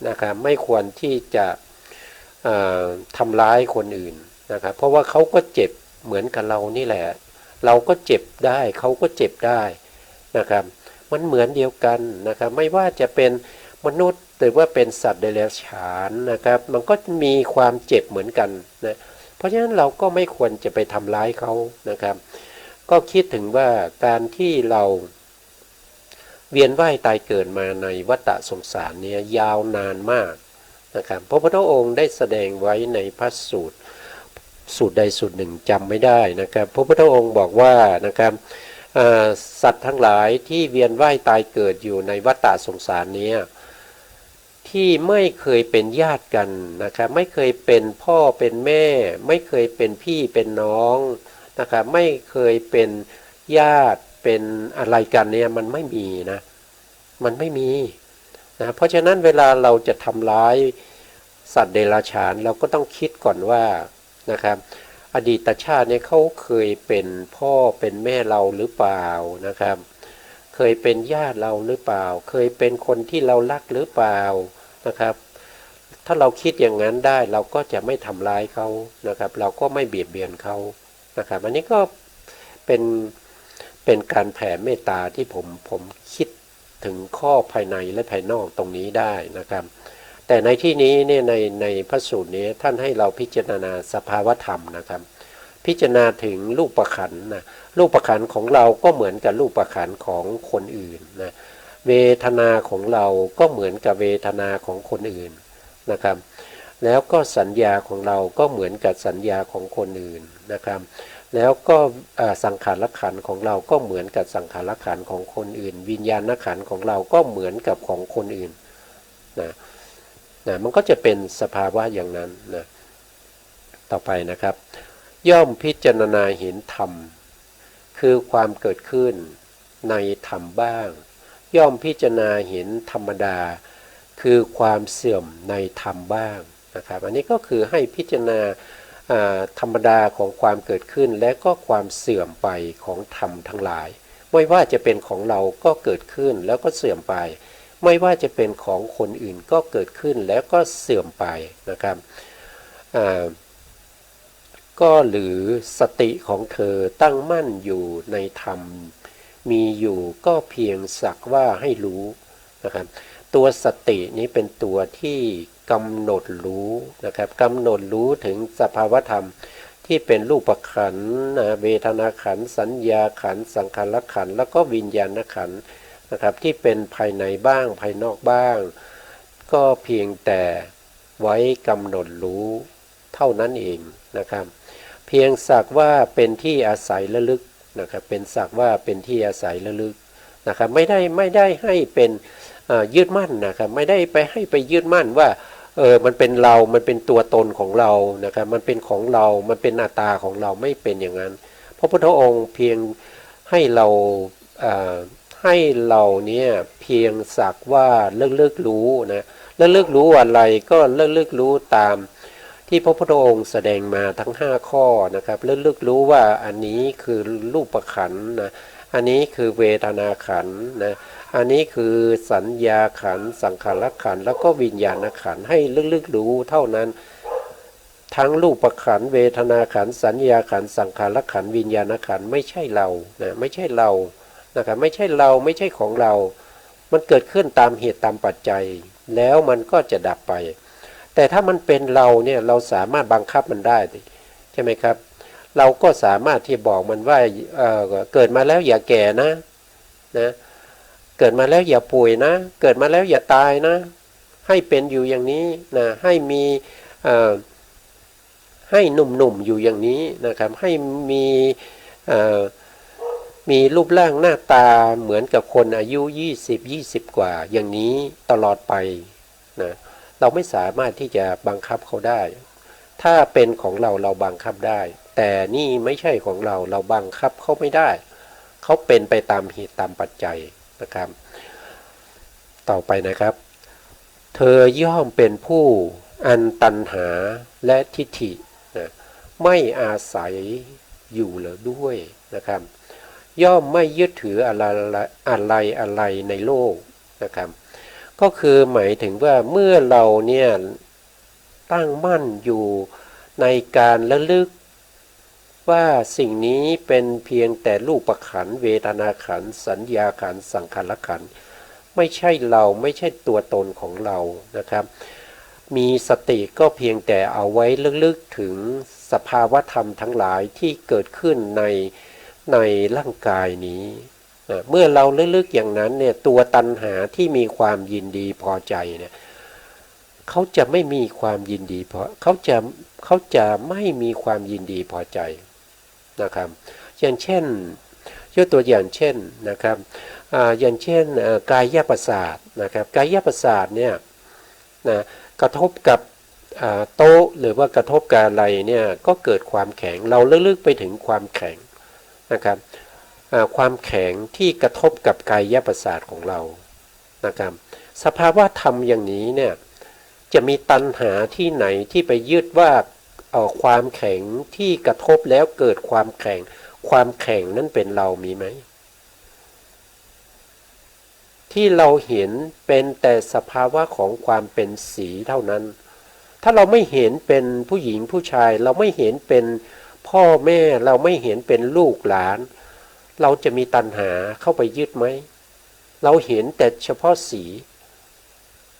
นะครับไม่ควรที่จะทำร้ายคนอื่นนะครับเพราะว่าเขาก็เจ็บเหมือนกับเรานี่แหละเราก็เจ็บได้เขาก็เจ็บได้นะครับมันเหมือนเดียวกันนะครับไม่ว่าจะเป็นมนุษย์หรือว่าเป็นสัตว์เดรัจฉานนะครับมันก็มีความเจ็บเหมือนกันนะเพราะฉะนั้นเราก็ไม่ควรจะไปทำร้ายเขานะครับก็คิดถึงว่าการที่เราเวียนว่ายตายเกิดมาในวัฏสงสารนี้ยาวนานมากนะครับพระพุทธองค์ได้แสดงไว้ในพระสูตรใดสูตรหนึ่งจำไม่ได้นะครับพระพุทธองค์บอกว่านะครับสัตว์ทั้งหลายที่เวียนว่ายตายเกิดอยู่ในวัฏสงสารนี้ที่ไม่เคยเป็นญาติกันนะครับไม่เคยเป็นพ่อเป็นแม่ไม่เคยเป็นพี่เป็นน้องนะครับไม่เคยเป็นญาติเป็นอะไรกันเนี่ยมันไม่มีนะมันไม่มีนะเพราะฉะนั้นเวลาเราจะทำร้ายสัตว์เดรัจฉานเราก็ต้องคิดก่อนว่านะครับอดีตชาติเนี่ยเขาเคยเป็นพ่อเป็นแม่เราหรือเปล่านะครับเคยเป็นญาติเราหรือเปล่าเคยเป็นคนที่เรารักหรือเปล่านะครับถ้าเราคิดอย่างนั้นได้เราก็จะไม่ทำร้ายเขานะครับเราก็ไม่เบียดเบียนเขานะครับอันนี้ก็เป็นการแผ่เมตตาที่ผมคิดถึงข้อภายในและภายนอกตรงนี้ได้นะครับแต่ในที่นี้เนี่ยในพระสูตรนี้ท่านให้เราพิจารณาสภาวธรรมนะครับพิจารณาถึงรูปขันธ์นะรูปขันธ์ของเราก็เหมือนกับรูปขันธ์ของคนอื่นนะเวทนาของเราก็เหมือนกับเวทนาของคนอื่นนะครับแล้วก็สัญญาของเราก็เหมือนกับสัญญาของคนอื่นนะครับแล้วก็สังขารขันธ์ของเราก็เหมือนกับสังขารขันธ์ของคนอื่นวิญญาณขันธ์ของเราก็เหมือนกับของคนอื่นนะมันก็จะเป็นสภาวะอย่างนั้นนะต่อไปนะครับ ย่อมพิจารณาเห็นธรรมคือความเกิดขึ้นในธรรมบ้างย่อมพิจารณาเห็นธรรมดาคือความเสื่อมในธรรมบ้างนะครับอันนี้ก็คือให้พิจารณาธรรมดาของความเกิดขึ้นและก็ความเสื่อมไปของธรรมทั้งหลายไม่ว่าจะเป็นของเราก็เกิดขึ้นแล้วก็เสื่อมไปไม่ว่าจะเป็นของคนอื่นก็เกิดขึ้นแล้วก็เสื่อมไปนะครับก็หรือสติของเธอตั้งมั่นอยู่ในธรรมมีอยู่ก็เพียงสักว่าให้รู้นะครับตัวสตินี้เป็นตัวที่กำหนดรู้นะครับกำหนดรู้ถึงสภาวธรรมที่เป็นรูปขันธ์เวทนาขันธ์สัญญาขันธ์สังขารขันธ์แล้วก็วิญญาณขันธ์นะครับที่เป็นภายในบ้างภายนอกบ้างก็เพียงแต่ไว้กำหนดรู้เท่านั้นเองนะครับเพียงสักว่าเป็นที่อาศัยระลึกนะครับเป็นสักว่าเป็นที่อาศัยระลึกนะครับไม่ได้ให้เป็นยึดมั่นนะครับไม่ได้ไปให้ไปยึดมั่นว่ามันเป็นเรามันเป็นตัวตนของเรานะครับมันเป็นของเรามันเป็นอัตตาของเราไม่เป็นอย่างนั้นพระพุทธองค์เพียงให้เราเนี่ยเพียงสักว่าเลิกรู้นะเลิกรู้อะไรก็เลิกรู้ตามที่พระพุทธองค์แสดงมาทั้ง5ข้อนะครับเลิกรู้ว่าอันนี้คือรูปขันธ์นะอันนี้คือเวทนาขันธ์นะอันนี้คือสัญญาขันธ์สังขารขันธ์แล้วก็วิญญาณขันธ์ให้ลึกรู้เท่านั้นทั้งรูปขันธ์เวทนาขันธ์สัญญาขันธ์สังขารขันธ์วิญญาณขันธ์ไม่ใช่เรานะไม่ใช่เรานะครับไม่ใช่เราไม่ใช่ของเรามันเกิดขึ้นตามเหตุตามปัจจัยแล้วมันก็จะดับไปแต่ถ้ามันเป็นเราเนี่ยเราสามารถบังคับมันได้ใช่ไหมครับเราก็สามารถที่บอกมันว่าเกิดมาแล้วอย่าแก่นะเกิดมาแล้วอย่าป่วยนะเกิดมาแล้วอย่าตายนะให้เป็นอยู่อย่างนี้นะให้มีให้หนุ่มๆอยู่อย่างนี้นะครับให้มีรูปร่างหน้าตาเหมือนกับคนอายุ20กว่าอย่างนี้ตลอดไปนะเราไม่สามารถที่จะบังคับเขาได้ถ้าเป็นของเราเราบังคับได้แต่นี่ไม่ใช่ของเราเราบังคับเขาไม่ได้เขาเป็นไปตามเหตุตามปัจจัยนะครับต่อไปนะครับเธอย่อมเป็นผู้อันตัณหาและทิฏฐินะไม่อาศัยอยู่เลยด้วยนะครับย่อมไม่ยึดถืออะไรในโลกนะครับก็คือหมายถึงว่าเมื่อเราเนี่ยตั้งมั่นอยู่ในการระลึกว่าสิ่งนี้เป็นเพียงแต่รูปขันธ์เวทนาขันธ์สัญญาขันธ์สังขารขันธ์ไม่ใช่เราไม่ใช่ตัวตนของเรานะครับมีสติก็เพียงแต่เอาไว้ลึกๆถึงสภาวธรรมทั้งหลายที่เกิดขึ้นในร่างกายนี้เมื่อเราลึกๆอย่างนั้นเนี่ยตัวตัณหาที่มีความยินดีพอใจเนี่ยเขาจะไม่มีความยินดีเพราะเขาจะไม่มีความยินดีพอใจนะครับอย่างเช่นยกตัวอย่างเช่นนะครับอย่างเช่นกายประสาทนะครับกายประสาทเนี่ยนะกระทบกับโต๊ะหรือว่ากระทบกับอะไรเนี่ยก็เกิดความแข็งเราลึกๆไปถึงความแข็งนะครับความแข็งที่กระทบกับกายประสาทของเรานะครับสภาวะธรรมอย่างนี้เนี่ยจะมีตัณหาที่ไหนที่ไปยึดว่าความแข็งที่กระทบแล้วเกิดความแข็งนั้นเป็นเรามีไหมที่เราเห็นเป็นแต่สภาวะของความเป็นสีเท่านั้นถ้าเราไม่เห็นเป็นผู้หญิงผู้ชายเราไม่เห็นเป็นพ่อแม่เราไม่เห็นเป็นลูกหลานเราจะมีตัณหาเข้าไปยึดไหมเราเห็นแต่เฉพาะสี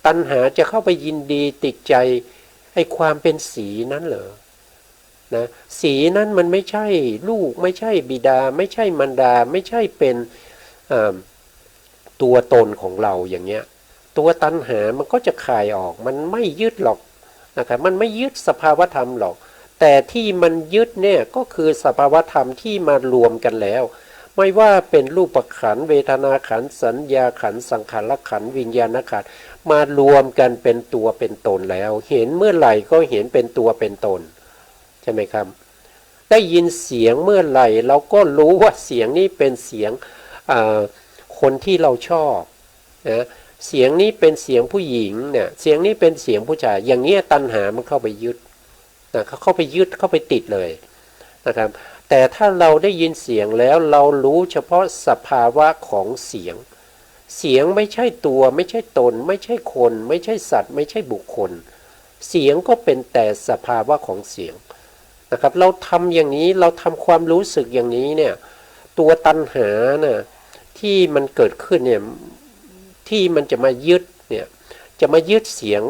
ตัณหาจะเข้าไปยินดีติดใจไอ้ความเป็นสีนั้นเหรอนะสีนั้นมันไม่ใช่ลูกไม่ใช่บิดาไม่ใช่มารดาไม่ใช่เป็นตัวตนของเราอย่างเงี้ยตัวตัณหามันก็จะคลายออกมันไม่ยึดหรอกนะครับมันไม่ยึดสภาวธรรมหรอกแต่ที่มันยึดเนี่ยก็คือสภาวธรรมที่มารวมกันแล้วไม่ว่าเป็นรูปขันธ์เวทนาขันธ์สัญญาขันธ์สังขารขันธ์วิญญาณขันธ์มารวมกันเป็นตัวเป็นตนแล้วเห็นเมื่อไหร่ก็เห็นเป็นตัวเป็นตนใช่ไหมครับ ได้ยินเสียงเมื่อไหร่เราก็รู้ว่าเสียงนี้เป็นเสียงคนที่เราชอบนะเสียงนี้เป็นเสียงผู้หญิงเนี่ยเสียงนี้เป็นเสียงผู้ชายอย่างเงี้ยตัณหามันเข้าไปยึดนะเข้าไปยึดเข้าไปติดเลยนะครับแต่ถ้าเราได้ยินเสียงแล้วเรารู้เฉพาะสภาวะของเสียงเสียงไม่ใช่ตัวไม่ใช่ตนไม่ใช่คนไม่ใช่สัตว์ไม่ใช่บุคคลเสียงก็เป็นแต่สภาวะของเสียงนะครับเราทำอย่างนี้เราทำความรู้สึกอย่างนี้เนี่ยตัวตัณหาน่ะที่มันเกิดขึ้นเนี่ยที่มันจะมายึดเนี่ยจะมายึดเสียง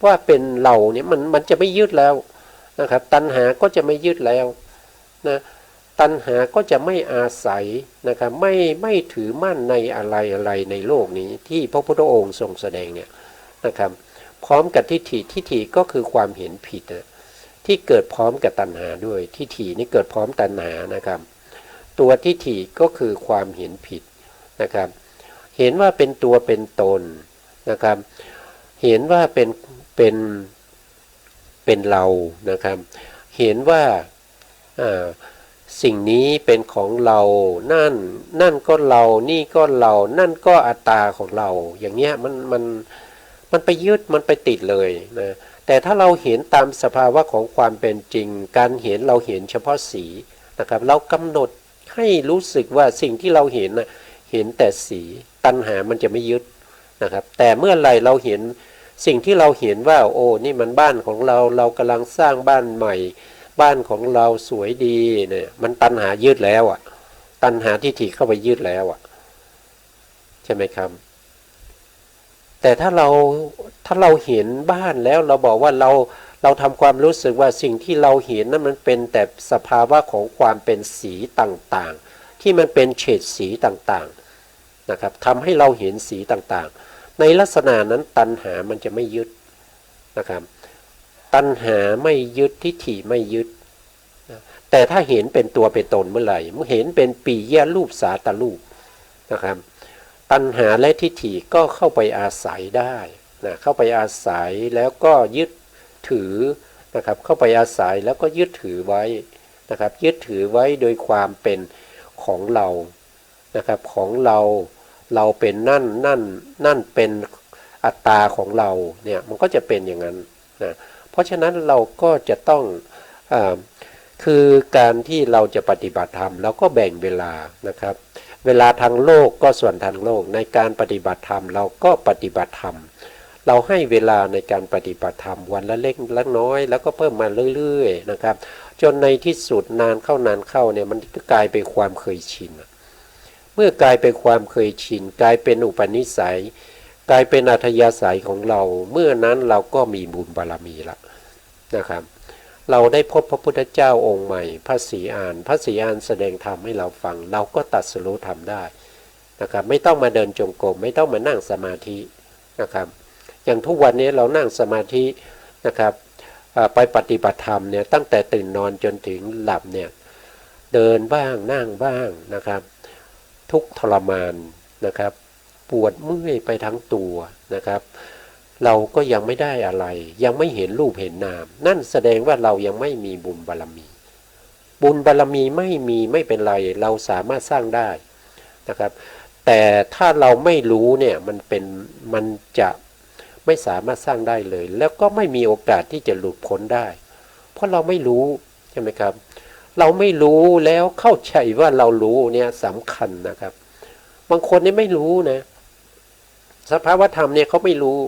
ว่าเป็นเราเนี่ยมันจะไม่ยึดแล้วนะครับตัณหาก็จะไม่ยึดแล้วนะตัณหาก็จะไม่อาศัยนะครับไม่ถือมั่นในอะไรในโลกนี้ที่พระพุทธองค์ทรงแสดงเนี่ยนะครับพร้อมกับทิฏฐิก็คือความเห็นผิดนะที่เกิดพร้อมกับตัณหาด้วยทิฏฐินี่เกิดพร้อมตัณหานะครับตัวทิฏฐิก็คือความเห็นผิดนะครับเห็นว่าเป็นตัวเป็นตนนะครับเห็นว่าเป็นเรานะครับเห็นว่าสิ่งนี้เป็นของเรานั่นก็เรานี่ก็เรานั่นก็อัตตาของเราอย่างเงี้ยมันไปยึดมันไปติดเลยนะแต่ถ้าเราเห็นตามสภาวะของความเป็นจริงการเห็นเราเห็นเฉพาะสีนะครับเรากำหนดให้รู้สึกว่าสิ่งที่เราเห็นนะเห็นแต่สีตัณหามันจะไม่ยึดนะครับแต่เมื่อไหร่เราเห็นสิ่งที่เราเห็นว่าโอ้นี่มันบ้านของเรากำลังสร้างบ้านใหม่บ้านของเราสวยดีเนี่ยมันตัณหายึดแล้วอ่ะตัณหาทิฏฐิเข้าไปยึดแล้วอ่ะใช่ไหมครับแต่ถ้าเราเห็นบ้านแล้วเราบอกว่าเราทำความรู้สึกว่าสิ่งที่เราเห็นนั้นมันเป็นแต่สภาวะของความเป็นสีต่างๆที่มันเป็นเฉดสีต่างๆนะครับทำให้เราเห็นสีต่างๆในลักษณะนั้นตัณหามันจะไม่ยึดนะครับตัณหาไม่ยึดทิฏฐิไม่ยึดแต่ถ้าเห็นเป็นตัวเป็นตนเมื่อไหร่เมื่อเห็นเป็นปียะรูปสาตรูปนะครับตัณหาและทิฏฐิก็เข้าไปอาศัยได้นะเข้าไปอาศัยแล้วก็ยึดถือนะครับเข้าไปอาศัยแล้วก็ยึดถือไว้นะครับยึดถือไว้โดยความเป็นของเรานะครับของเราเป็นนั่นเป็นอัตตาของเราเนี่ยมันก็จะเป็นอย่างนั้นนะเพราะฉะนั้นเราก็จะต้องคือการที่เราจะปฏิบัติธรรมเราก็แบ่งเวลานะครับเวลาทางโลกก็ส่วนทางโลกในการปฏิบัติธรรมเราก็ปฏิบัติธรรมเราให้เวลาในการปฏิบัติธรรมวันละเล็กละน้อยแล้วก็เพิ่มมาเรื่อยๆนะครับจนในที่สุดนานเข้าเนี่ยมันก็กลายเป็นความเคยชินเมื่อกลายเป็นความเคยชินกลายเป็นอุปนิสัยกลายเป็นอัธยาศัยของเราเมื่อนั้นเราก็มีบุญบารมีละนะครับเราได้พบพระพุทธเจ้าองค์ใหม่พระศรีอานแสดงธรรมให้เราฟังเราก็ตรัสรู้ธรรมได้นะครับไม่ต้องมาเดินจงกรมไม่ต้องมานั่งสมาธินะครับอย่างทุกวันนี้เรานั่งสมาธินะครับไปปฏิบัติธรรมเนี่ยตั้งแต่ตื่นนอนจนถึงหลับเนี่ยเดินบ้างนั่งบ้างนะครับทุกทรมานนะครับปวดเมื่อยไปทั้งตัวนะครับเราก็ยังไม่ได้อะไรยังไม่เห็นรูปเห็นนามนั่นแสดงว่าเรายังไม่มีบุญบารมีบุญบารมีไม่มีไม่เป็นไรเราสามารถสร้างได้นะครับแต่ถ้าเราไม่รู้เนี่ยมันจะไม่สามารถสร้างได้เลยแล้วก็ไม่มีโอกาสที่จะหลุดพ้นได้เพราะเราไม่รู้ใช่ไหมครับเราไม่รู้แล้วเข้าใจว่าเรารู้เนี่ยสำคัญนะครับบางคนนี่ไม่รู้นะสภาวธรรมเนี่ยเขาไม่รู้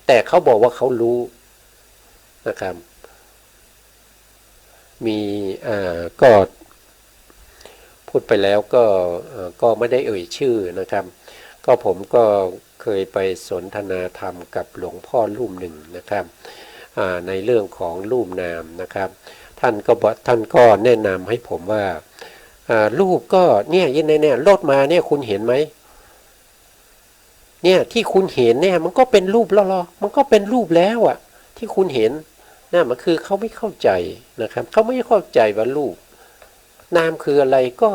แต่เขาบอกว่าเขารู้นะครับมีก็พูดไปแล้วก็ไม่ได้เอ่ยชื่อนะครับก็ผมก็เคยไปสนทนาธรรมกับหลวงพ่อรูปหนึ่งนะครับในเรื่องของรูปนามนะครับท่านก็แนะนำให้ผมว่ารูปก็เนี่ยรถมาเนี่ยคุณเห็นไหมเนี่ยที่คุณเห็นเนี่ยมันก็เป็นรูปแล้วมันก็เป็นรูปแล้วอ่ะที่คุณเห็นนั่นมันคือเขาไม่เข้าใจนะครับเขาไม่เข้าใจว่ารูปนามคืออะไรก็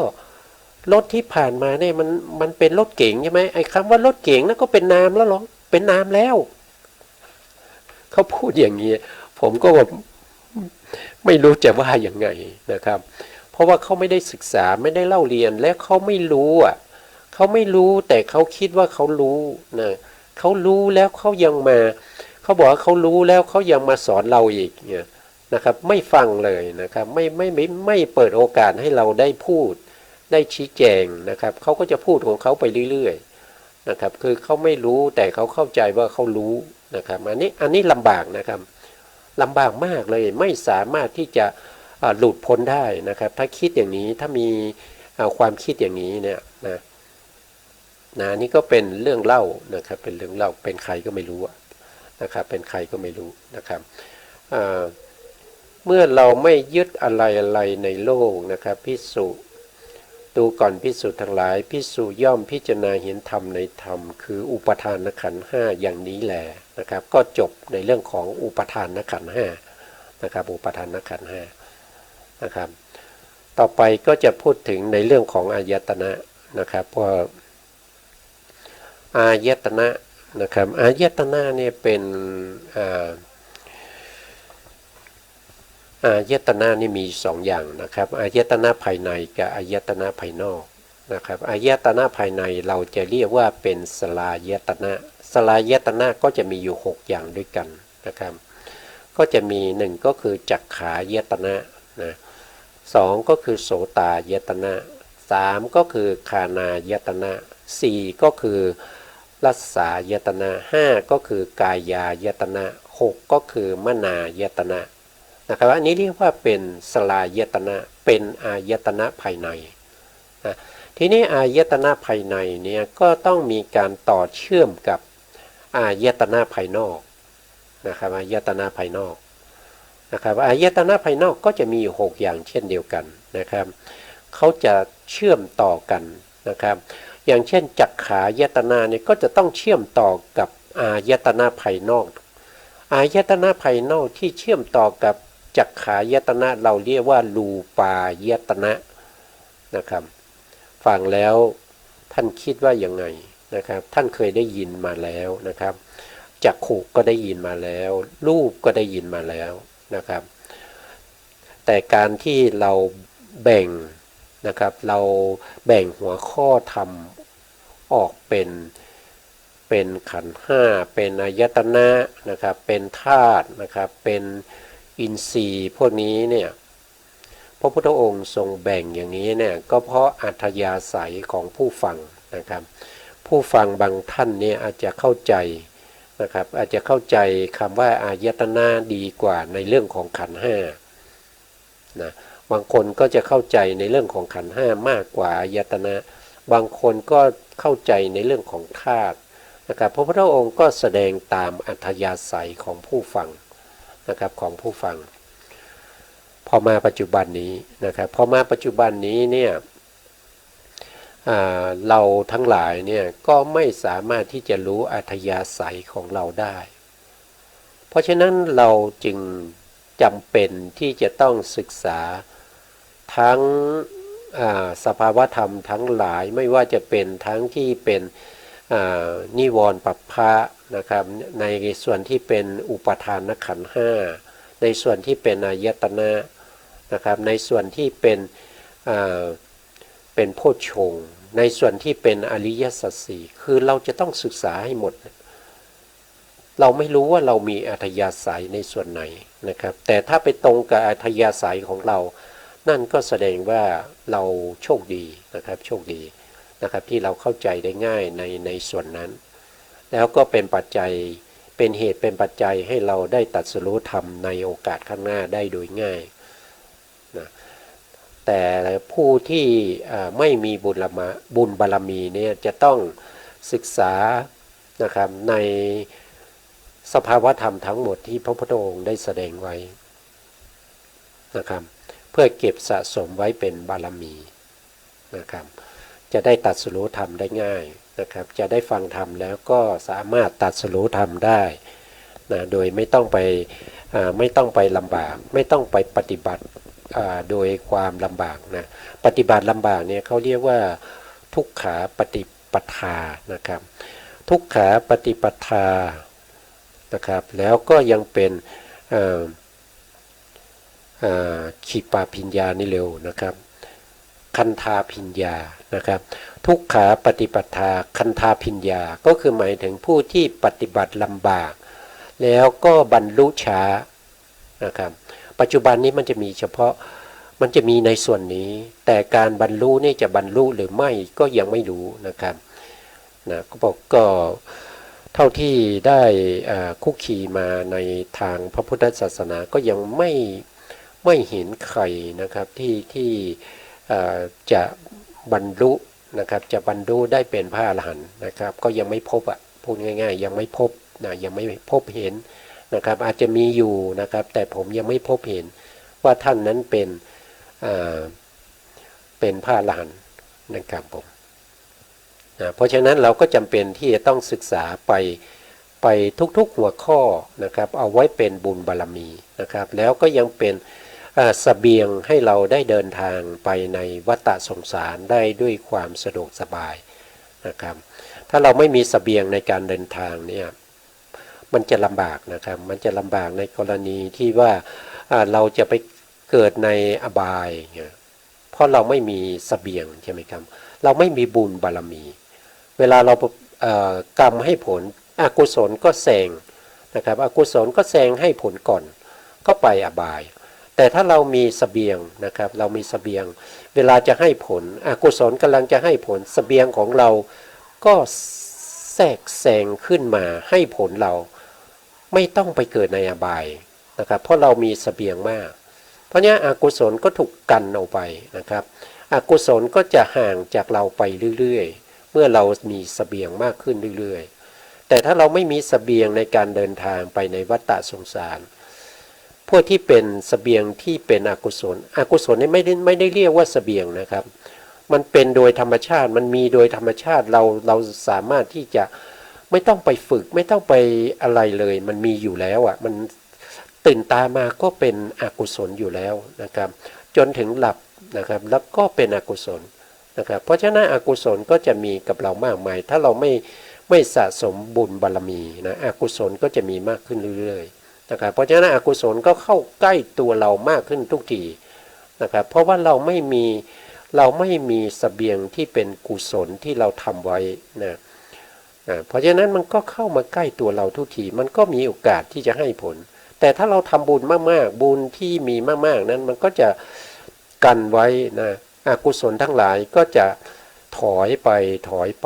รถที่ผ่านมาเนี่ยมันเป็นรถเก๋งใช่ไหมไอ้คำว่ารถเก๋งนั่นก็เป็นนามแล้วหรอเป็นนามแล้วเขาพูดอย่างนี้ผมก็แบบ ไม่รู้จะว่ายังไงนะครับเพราะว่าเขาไม่ได้ศึกษาไม่ได้เล่าเรียนและเขาไม่รู้เขาไม่รู้แต่เขาคิดว่าเขารู้นะเขารู้แล้วเขายังมาเขาบอกว่าเขารู้แล้วเขายังมาสอนเราอีกเนี่ยนะครับไม่ฟังเลยนะครับไม่เปิดโอกาสให้เราได้พูดได้ชี้แจงนะครับเขาก็จะพูดของเขาไปเรื่อยๆนะครับคือเขาไม่รู้แต่เขาเข้าใจว่าเขารู้นะครับอันนี้ลำบากนะครับลำบากมากเลยไม่สามารถที่จะหลุดพ้นได้นะครับถ้าคิดอย่างนี้ถ้ามีความคิดอย่างนี้เนี่ยนะนี่ก็เป็นเรื่องเล่านะครับเป็นเรื่องเล่าเป็นใครก็ไม่รู้นะครับเป็นใครก็ไม่รู้นะครับเมื่อเราไม่ยึดอะไรในโลกนะครับภิกษุดูก่อนภิกษุทั้งหลายภิกษุย่อมพิจารณาเห็นธรรมในธรรมคืออุปทานขันธ์ห้าอย่างนี้แหละนะครับก็จบในเรื่องของอุปทานขันธ์ห้านะครับอุปทานขันธ์ห้านะครับต่อไปก็จะพูดถึงในเรื่องของอายตนะนะครับเพราะอายตนะนะครับอายตนะเนี่ยเป็นอายตนะนี่มีสองอย่างนะครับอายตนะภายในกับอายตนะภายนอกนะครับอายตนะภายในเราจะเรียกว่าเป็นสลายตนะสลายตนะก็จะมีอยู่6อย่างด้วยกันนะครับก็จะมี1ก็คือจักขายตนะนะ2ก็คือโสตายตนะ3ก็คือคานายตนะ4ก็คือรัสสายตนะ5ก็คือกายายตนะ6ก็คือมนายตนะนะครับอันนี้เรียกว่าเป็นสลายตนะเป็นอายตนะภายในนะทีนี้อายตนะภายในเนี่ยก็ต้องมีการต่อเชื่อมกับอายตนะภายนอกนะครับอายตนะภายนอกนะครับอายตนะภายนอกก็จะมีอยู่6อย่างเช่นเดียวกันนะครับเขาจะเชื่อมต่อกันนะครับอย่างเช่นจักขายตนะเนี่ยก็จะต้องเชื่อมต่อกับอายตนะภายนอกอายตนะภายนอกที่เชื่อมต่อกับจักขายตนะเราเรียกว่ารูปายตนะนะครับฟังแล้วท่านคิดว่ายังไงนะครับท่านเคยได้ยินมาแล้วนะครับจักขุก็ได้ยินมาแล้วรูปก็ได้ยินมาแล้วนะครับแต่การที่เราแบ่งนะครับเราแบ่งหัวข้อธรรมออกเป็นขันธ์ห้าเป็นอายตนะนะครับเป็นธาตุนะครับเป็นอินทรีย์พวกนี้เนี่ยพระพุทธองค์ทรงแบ่งอย่างนี้เนี่ยก็เพราะอัธยาศัยของผู้ฟังนะครับผู้ฟังบางท่านเนี่ยอาจจะเข้าใจนะครับอาจจะเข้าใจคำว่าอายตนะดีกว่าในเรื่องของขันธ์ห้านะบางคนก็จะเข้าใจในเรื่องของขันธ์ห้ามากกว่าอายตนะบางคนก็เข้าใจในเรื่องของธาตุนะครับพระพุทธองค์ก็แสดงตามอัธยาศัยของผู้ฟังนะครับของผู้ฟังพอมาปัจจุบันนี้นะครับพอมาปัจจุบันนี้เนี่ยเราทั้งหลายเนี่ยก็ไม่สามารถที่จะรู้อัธยาศัยของเราได้เพราะฉะนั้นเราจึงจำเป็นที่จะต้องศึกษาทั้งสภาวธรรมทั้งหลายไม่ว่าจะเป็นทั้งที่เป็นนิวรณ์ปัปพะนะครับในส่วนที่เป็นอุปทานขันธ์ห้าในส่วนที่เป็นอายตนะนะครับในส่วนที่เป็นโพชฌงค์ในส่วนที่เป็นอริยสัจสี่คือเราจะต้องศึกษาให้หมดเราไม่รู้ว่าเรามีอัธยาศัยในส่วนไหนนะครับแต่ถ้าไปตรงกับอัธยาศัยของเรานั่นก็แสดงว่าเราโชคดีนะครับโชคดีนะครับที่เราเข้าใจได้ง่ายในส่วนนั้นแล้วก็เป็นปัจจัยเป็นเหตุเป็นปัจจัยให้เราได้ตรัสรู้ธรรมในโอกาสข้างหน้าได้โดยง่ายนะแต่ผู้ที่ไม่มีบุญบารมีเนี่ยจะต้องศึกษานะครับในสภาวธรรมทั้งหมดที่พระพุทธองค์ได้แสดงไว้นะครับเพื่อเก็บสะสมไว้เป็นบารมีนะครับจะได้ตรัสรู้ธรรมได้ง่ายนะครับจะได้ฟังธรรมแล้วก็สามารถตรัสรู้ธรรมได้นะโดยไม่ต้องไปลำบากไม่ต้องไปปฏิบัติโดยความลำบากนะปฏิบัติลำบากเนี่ยเขาเรียกว่าทุกขาปฏิปทานะครับทุกขาปฏิปทานะครับแล้วก็ยังเป็น ขีปาพิญญานี่เร็วนะครับคันธาพิญญานะครับทุกขาปฏิปทาคันธาพิญญาก็คือหมายถึงผู้ที่ปฏิบัติลำบากแล้วก็บรรลุช้านะครับปัจจุบันนี้มันจะมีเฉพาะมันจะมีในส่วนนี้แต่การบรรลุนี่จะบรรลุหรือไม่ก็ยังไม่รู้นะครับนะก็บอกก็เท่าที่ได้คุกคีมาในทางพระพุทธศาสนาก็ยังไม่เห็นใครนะครับที่จะบรรลุนะครับจะบรรลุได้เป็นพระอรหันต์นะครับก็ยังไม่พบพูดง่ายๆยังไม่พบนะยังไม่พบเห็นนะครับอาจจะมีอยู่นะครับแต่ผมยังไม่พบเห็นว่าท่านนั้นเป็นพระอรหันต์นะครับผมนะเพราะฉะนั้นเราก็จำเป็นที่จะต้องศึกษาไปทุกๆหัวข้อนะครับเอาไว้เป็นบุญบารมีนะครับแล้วก็ยังเป็นเสบียงให้เราได้เดินทางไปในวัฏสงสารได้ด้วยความสะดวกสบายนะครับถ้าเราไม่มีเสบียงในการเดินทางเนี่ยมันจะลำบากนะครับมันจะลำบากในกรณีที่ว่าเราจะไปเกิดในอบายเพราะเราไม่มีเสบียงใช่ไหมครับเราไม่มีบุญบารมีเวลาเรากรรมให้ผลอกุศลก็แซงนะครับอกุศลก็แซงให้ผลก่อนก็ไปอบายแต่ถ้าเรามีเสบียงนะครับเรามีเสบียงเวลาจะให้ผลอกุศลกำลังจะให้ผลเสบียงของเราก็แทรกแซงขึ้นมาให้ผลเราไม่ต้องไปเกิดในอบายนะครับเพราะเรามีเสบียงมากเพราะนี้อกุศลก็ถูกกันออกไปนะครับอกุศลก็จะห่างจากเราไปเรื่อยๆเมื่อเรามีเสบียงมากขึ้นเรื่อยๆแต่ถ้าเราไม่มีเสบียงในการเดินทางไปในวัฏสงสารพวกที่เป็นเสบียงที่เป็นอกุศลนี่ไม่ได้เรียกว่าเสบียงนะครับมันเป็นโดยธรรมชาติมันมีโดยธรรมชาติเราสามารถที่จะไม่ต้องไปฝึกไม่ต้องไปอะไรเลยมันมีอยู่แล้วมันตื่นตามาก็เป็นอกุศลอยู่แล้วนะครับจนถึงหลับนะครับแล้วก็เป็นอกุศลนะครับเพราะฉะนั้นอกุศลก็จะมีกับเรามากมายถ้าเราไม่สะสมบุญบารมีนะอกุศลก็จะมีมากขึ้นเรื่อยๆนะครับเพราะฉะนั้นอกุศลก็เข้าใกล้ตัวเรามากขึ้นทุกทีนะครับเพราะว่าเราไม่มีเสบียงที่เป็นกุศลที่เราทำไว้นะเพราะฉะนั้นมันก็เข้ามาใกล้ตัวเราทุกทีมันก็มีโอกาสที่จะให้ผลแต่ถ้าเราทำบุญมากๆบุญที่มีมากๆนั้นมันก็จะกันไว้นะอกุศลทั้งหลายก็จะถอยไ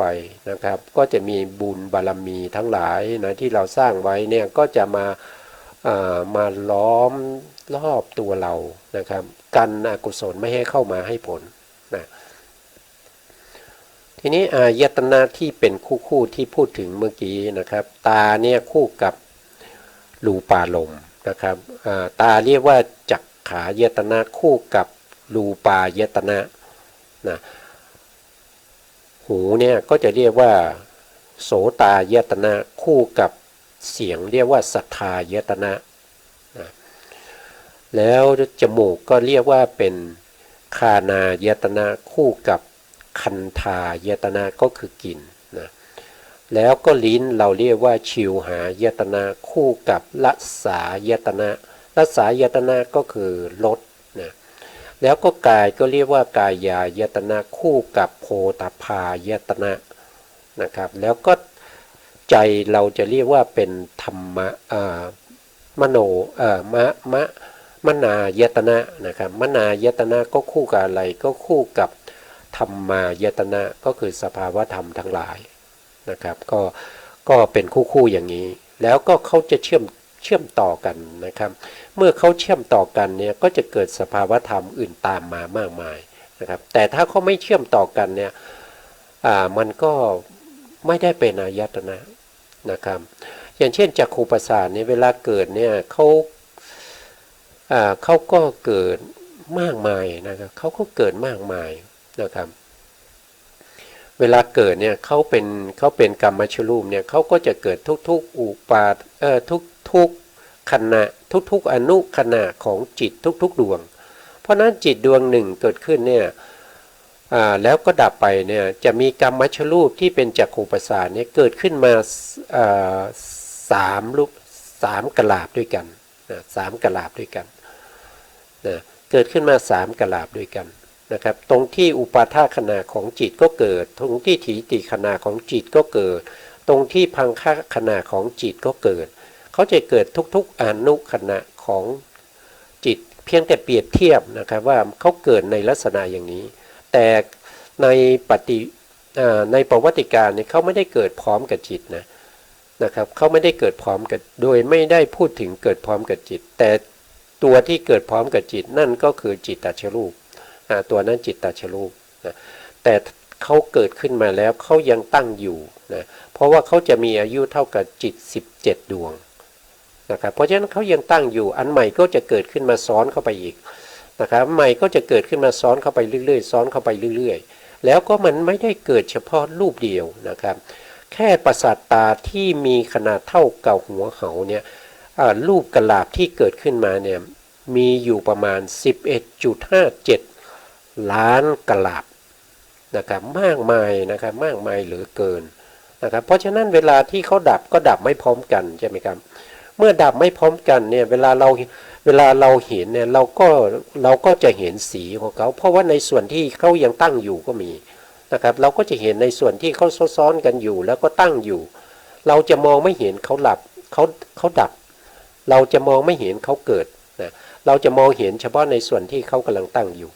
ปนะครับก็จะมีบุญบารมีทั้งหลายนะที่เราสร้างไว้เนี่ยก็จะมาล้อมรอบตัวเรานะครับกันอกุศลไม่ให้เข้ามาให้ผลนะทีนี้อายตนะที่เป็นคู่ที่พูดถึงเมื่อกี้นะครับตาเนี่ยคู่กับรูปารมณ์นะครับตาเรียกว่าจักขายตนะคู่กับรูปายตนะนะหูเนี่ยก็จะเรียกว่าโสตายตนะคู่กับเสียงเรียกว่าสัทธายตนะนะแล้วจมูกก็เรียกว่าเป็นคานายตนะคู่กับคันธายตนะก็คือกลิ่นนะแล้วก็ลิ้นเราเรียกว่าชิวหายตนะคู่กับรสายตนะรสายตนะก็คือรสนะแล้วก็กายก็เรียกว่ากายายตนะคู่กับโพธพายตนะนะครับแล้วก็ใจเราจะเรียกว่าเป็นธรรมะมโนมนายตนะนะครับมนายตนะก็คู่กับอะไรก็คู่กับธรรมายตนะก็คือสภาวธรรมทั้งหลายนะครับก็เป็นคู่อย่างนี้แล้วก็เขาจะเชื่อมต่อกันนะครับเมื่อเขาเชื่อมต่อกันเนี่ยก็จะเกิดสภาวธรรมอื่นตามมามากมายนะครับแต่ถ้าเขาไม่เชื่อมต่อกันเนี่ยมันก็ไม่ได้เป็นอายตนะนะครับอย่างเช่นจักขุประสาทเนี่ยเวลาเกิดเนี่ยเขาก็เกิดมากมายนะครับเขาก็เกิดมากมายนะครับเวลาเกิดเนี่ยเขาเป็นกรรมชรูปเนี่ยเขาก็จะเกิดทุกอุปาทุกขณะทุกอนุขณะของจิตทุกดวงเพราะนั้นจิตดวงหนึ่งเกิดขึ้นเนี่ยแล้วก็ดับไปเนี่ยจะมีกรรมชรูปที่เป็นจักขุประสาทเนี่ยเกิดขึ้นมา3กลาบด้วยกัน3กลาบด้วยกัน นะเกิดขึ้นมา3กลาบด้วยกันนะครับตรงที่อุปาทาขณะของจิตก็เกิดตรงที่ถีติขณะของจิตก็เกิดตรงที่พังคขณะของจิตก็เกิดเขาจะเกิดทุกๆอนุขณะของจิตเพียงแต่เปรียบเทียบนะครับว่าเขาเกิดในลักษณะอย่างนี้แต่ในในประวัติการเนี่ยเขาไม่ได้เกิดพร้อมกับจิตนะครับเขาไม่ได้เกิดพร้อมกันโดยไม่ได้พูดถึงเกิดพร้อมกับจิตแต่ตัวที่เกิดพร้อมกับจิตนั่นก็คือจิตตชรูปตัวนั้นจิตตชรูปนะแต่เขาเกิดขึ้นมาแล้วเขายังตั้งอยู่นะเพราะว่าเขาจะมีอายุเท่ากับจิต17ดวงนะครับเพราะฉะนั้นเขายังตั้งอยู่อันใหม่ก็จะเกิดขึ้นมาซ้อนเข้าไปอีกนะครับใหม่ก็จะเกิดขึ้นมาซ้อนเข้าไปเรื่อยๆซ้อนเข้าไปเรื่อยๆแล้วก็มันไม่ได้เกิดเฉพาะรูปเดียวนะครับแค่ประสาทตาที่มีขนาดเท่ากับหัวเขาเนี่ยรูปกะลาบที่เกิดขึ้นมาเนี่ยมีอยู่ประมาณ 11.57 ล้านกะลาบนะครับมากมายนะครับมากมายเหลือเกินนะครับเพราะฉะนั้นเวลาที่เขาดับก็ดับไม่พร้อมกันใช่ไหมครับเมื่อดับไม่พร้อมกันเนี่ยเวลาเราเห็นเนี่ยเราก็จะเห็นสีของเขาเพราะว่าในส่วนที่เขายังตั้งอยู่ก็มีนะครับเราก็จะเห็นในส่วนที่เขาซ้อนกันอยู่แล้วก็ตั้งอยู่เราจะมองไม่เห็นเขาหลับเขาดับเราจะมองไม่เห็นเขาเกิดนะเราจะมองเห็นเฉพาะในส่วนที่เขากำลังตั้งอยู่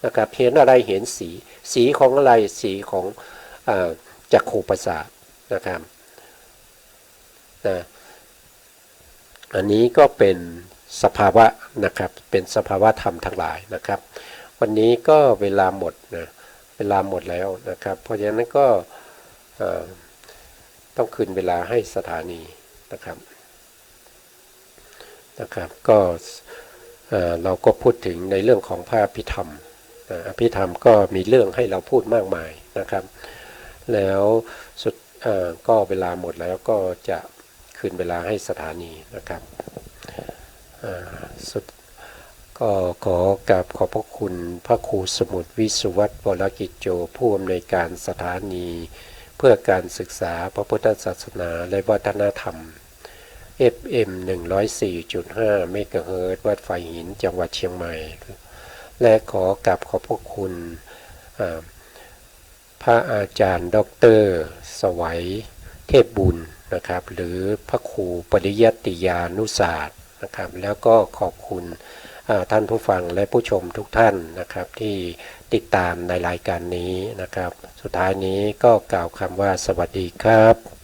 นะครับเห็นอะไรเห็นสีของอะไรสีของจักขุประสาทนะครับอันนี้ก็เป็นสภาวะนะครับเป็นสภาวะธรรมทั้งหลายนะครับวันนี้ก็เวลาหมดนะเวลาหมดแล้วนะครับเพราะฉะนั้นก็ต้องคืนเวลาให้สถานีนะครับก็เราก็พูดถึงในเรื่องของพระอภิธรรมอภิธรรมก็มีเรื่องให้เราพูดมากมายนะครับแล้วสุดก็เวลาหมดแล้วก็จะคืนเวลาให้สถานีนะครับสุดก็ขอกราบขอบพระคุณพระครูสมุทรวิสุวัตรวรกิจโจผู้อำนวยการสถานีเพื่อการศึกษาพระพุทธศาสนาและวัฒนธรรม FM 104.5 เมกะเฮิรตซ์วัดไฟหินจังหวัดเชียงใหม่และขอกราบขอบพระคุณพระอาจารย์ดร.สวัยเทพบุญนะครับหรือพระครูปริยัติยานุศาสตร์นะครับแล้วก็ขอบคุณท่านผู้ฟังและผู้ชมทุกท่านนะครับที่ติดตามในรายการนี้นะครับสุดท้ายนี้ก็กล่าวคำว่าสวัสดีครับ